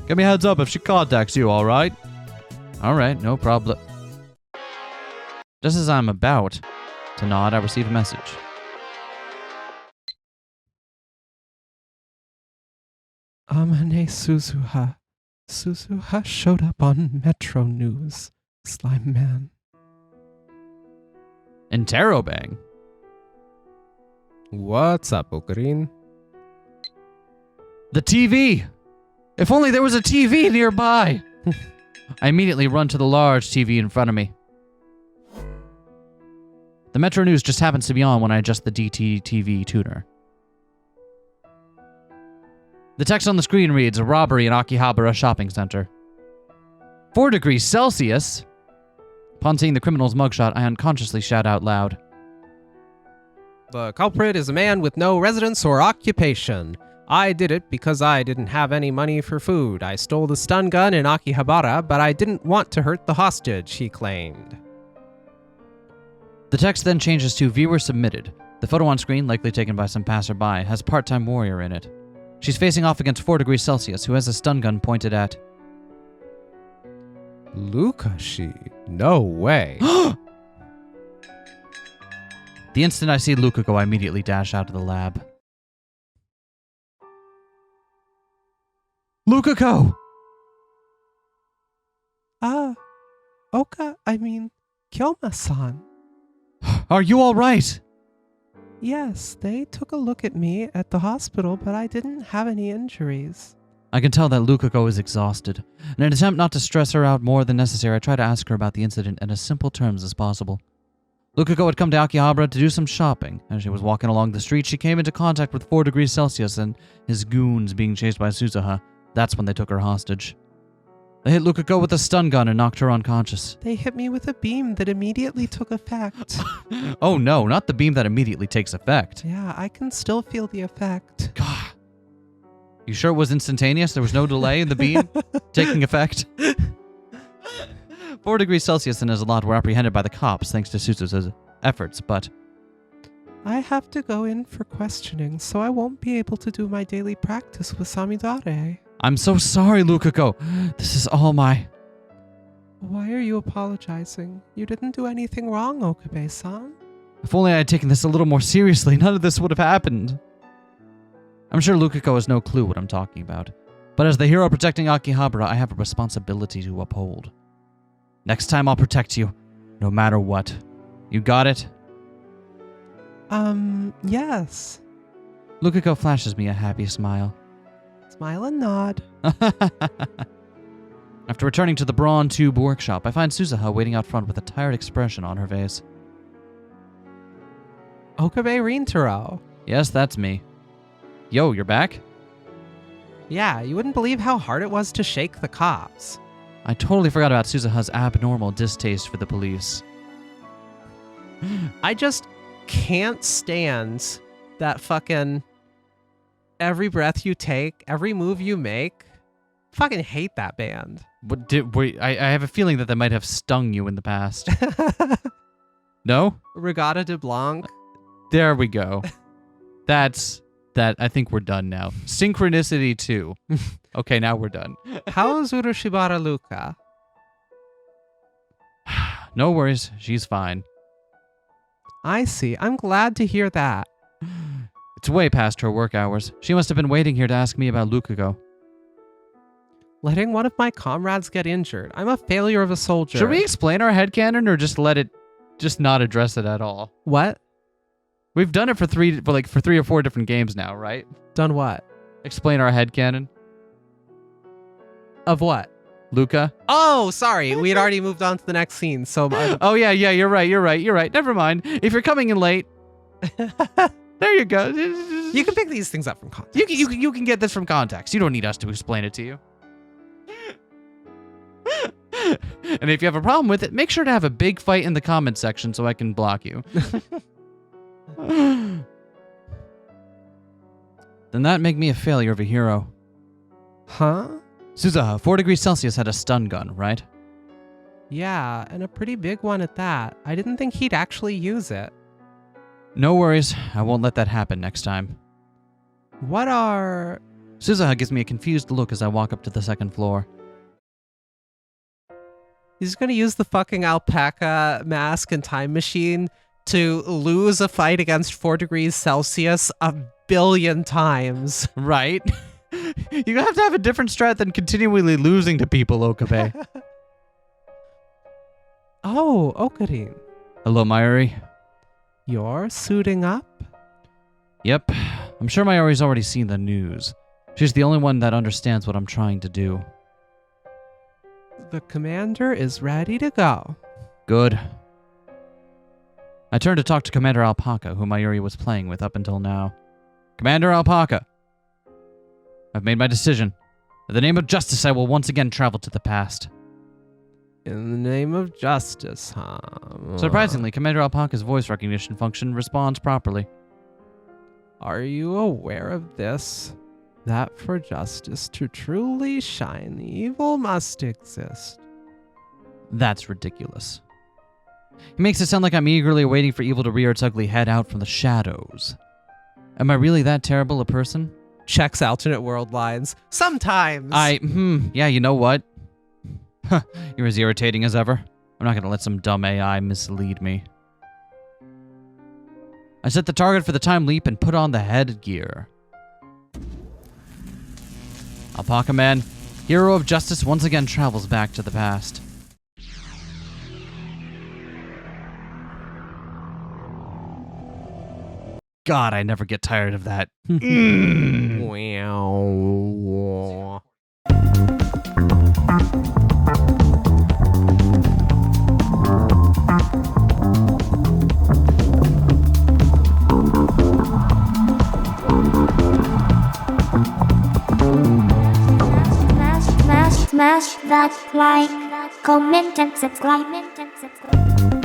Give me a heads up if she contacts you, alright? Alright, no problem. Just as I'm about to nod, I receive a message. Amane Suzuha. Suzuha showed up on Metro News. Slime Man. Interrobang. What's up, Okarin? The TV! If only there was a TV nearby! I immediately run to the large TV in front of me. The Metro News just happens to be on when I adjust the DTTV tuner. The text on the screen reads, "A robbery in Akihabara shopping center." 4 degrees Celsius? Upon seeing the criminal's mugshot, I unconsciously shout out loud. The culprit is a man with no residence or occupation. I did it because I didn't have any money for food. I stole the stun gun in Akihabara, but I didn't want to hurt the hostage, he claimed. The text then changes to viewer submitted. The photo on screen, likely taken by some passerby, has part-time warrior in it. She's facing off against 4 degrees Celsius, who has a stun gun pointed at... Lukashi? No way. The instant I see Lukaku, I immediately dash out of the lab. Lukaku! Kyoma-san. Are you alright? Yes, they took a look at me at the hospital, but I didn't have any injuries. I can tell that Lukaku is exhausted. In an attempt not to stress her out more than necessary, I try to ask her about the incident in as simple terms as possible. Lukaku had come to Akihabara to do some shopping. As she was walking along the street, she came into contact with 4 degrees Celsius and his goons being chased by Suzuha. That's when they took her hostage. They hit Lukaku with a stun gun and knocked her unconscious. They hit me with a beam that immediately took effect. Oh no, not the beam that immediately takes effect. Yeah, I can still feel the effect. God. You sure it was instantaneous? There was no delay in the beam taking effect? 4 degrees Celsius and his lot were apprehended by the cops thanks to Suzu's efforts, but... I have to go in for questioning, so I won't be able to do my daily practice with Samidare. I'm so sorry, Lukaku. This is all my... Why are you apologizing? You didn't do anything wrong, Okabe-san. If only I had taken this a little more seriously, none of this would have happened. I'm sure Lukaku has no clue what I'm talking about. But as the hero protecting Akihabara, I have a responsibility to uphold. Next time I'll protect you, no matter what. You got it? Yes. Lukaku flashes me a happy smile. Smile and nod. After returning to the Brawn Tube workshop, I find Suzuha waiting out front with a tired expression on her face. Okabe Rintaro. Yes, that's me. Yo, you're back? Yeah, you wouldn't believe how hard it was to shake the cops. I totally forgot about Suzuha's abnormal distaste for the police. I just can't stand that fucking every breath you take, every move you make. Fucking hate that band. I have a feeling that might have stung you in the past. No? Regatta de Blanc. There we go. That. I think we're done now. Synchronicity 2. Okay, now we're done. How's Urushibara Luka? No worries. She's fine. I see. I'm glad to hear that. It's way past her work hours. She must have been waiting here to ask me about Lukaku. Letting one of my comrades get injured. I'm a failure of a soldier. Should we explain our headcanon or just not address it at all? What? We've done it for 3 or 4 different games now, right? Done what? Explain our headcanon. Of what? Luca. Oh, sorry. We had already moved on to the next scene. So Oh, yeah, you're right. Never mind. If you're coming in late, there you go. you can pick these things up from context. You can get this from context. You don't need us to explain it to you. And if you have a problem with it, make sure to have a big fight in the comment section so I can block you. Then that make me a failure of a hero. Huh? Suzuha, 4 degrees Celsius had a stun gun, right? Yeah, and a pretty big one at that. I didn't think he'd actually use it. No worries. I won't let that happen next time. What are... Suzuha gives me a confused look as I walk up to the second floor. He's gonna use the fucking alpaca mask and time machine to lose a fight against 4 degrees Celsius 1 billion times. Right? You have to have a different strat than continually losing to people, Okabe. Oh, Okarin. Hello, Mayuri. You're suiting up? Yep. I'm sure Mayuri's already seen the news. She's the only one that understands what I'm trying to do. The commander is ready to go. Good. I turned to talk to Commander Alpaca, who Mayuri was playing with up until now. Commander Alpaca, I've made my decision. In the name of justice, I will once again travel to the past. In the name of justice, huh? Surprisingly, Commander Alpaca's voice recognition function responds properly. Are you aware of this? That for justice to truly shine, the evil must exist. That's ridiculous. He makes it sound like I'm eagerly waiting for evil to rear its ugly head out from the shadows. Am I really that terrible a person? Checks alternate world lines. Sometimes. Yeah, you know what? You're as irritating as ever. I'm not going to let some dumb AI mislead me. I set the target for the time leap and put on the headgear. Alpaca Man, hero of justice, once again travels back to the past. God, I never get tired of that. Wow. Smash that like, comment and subscribe.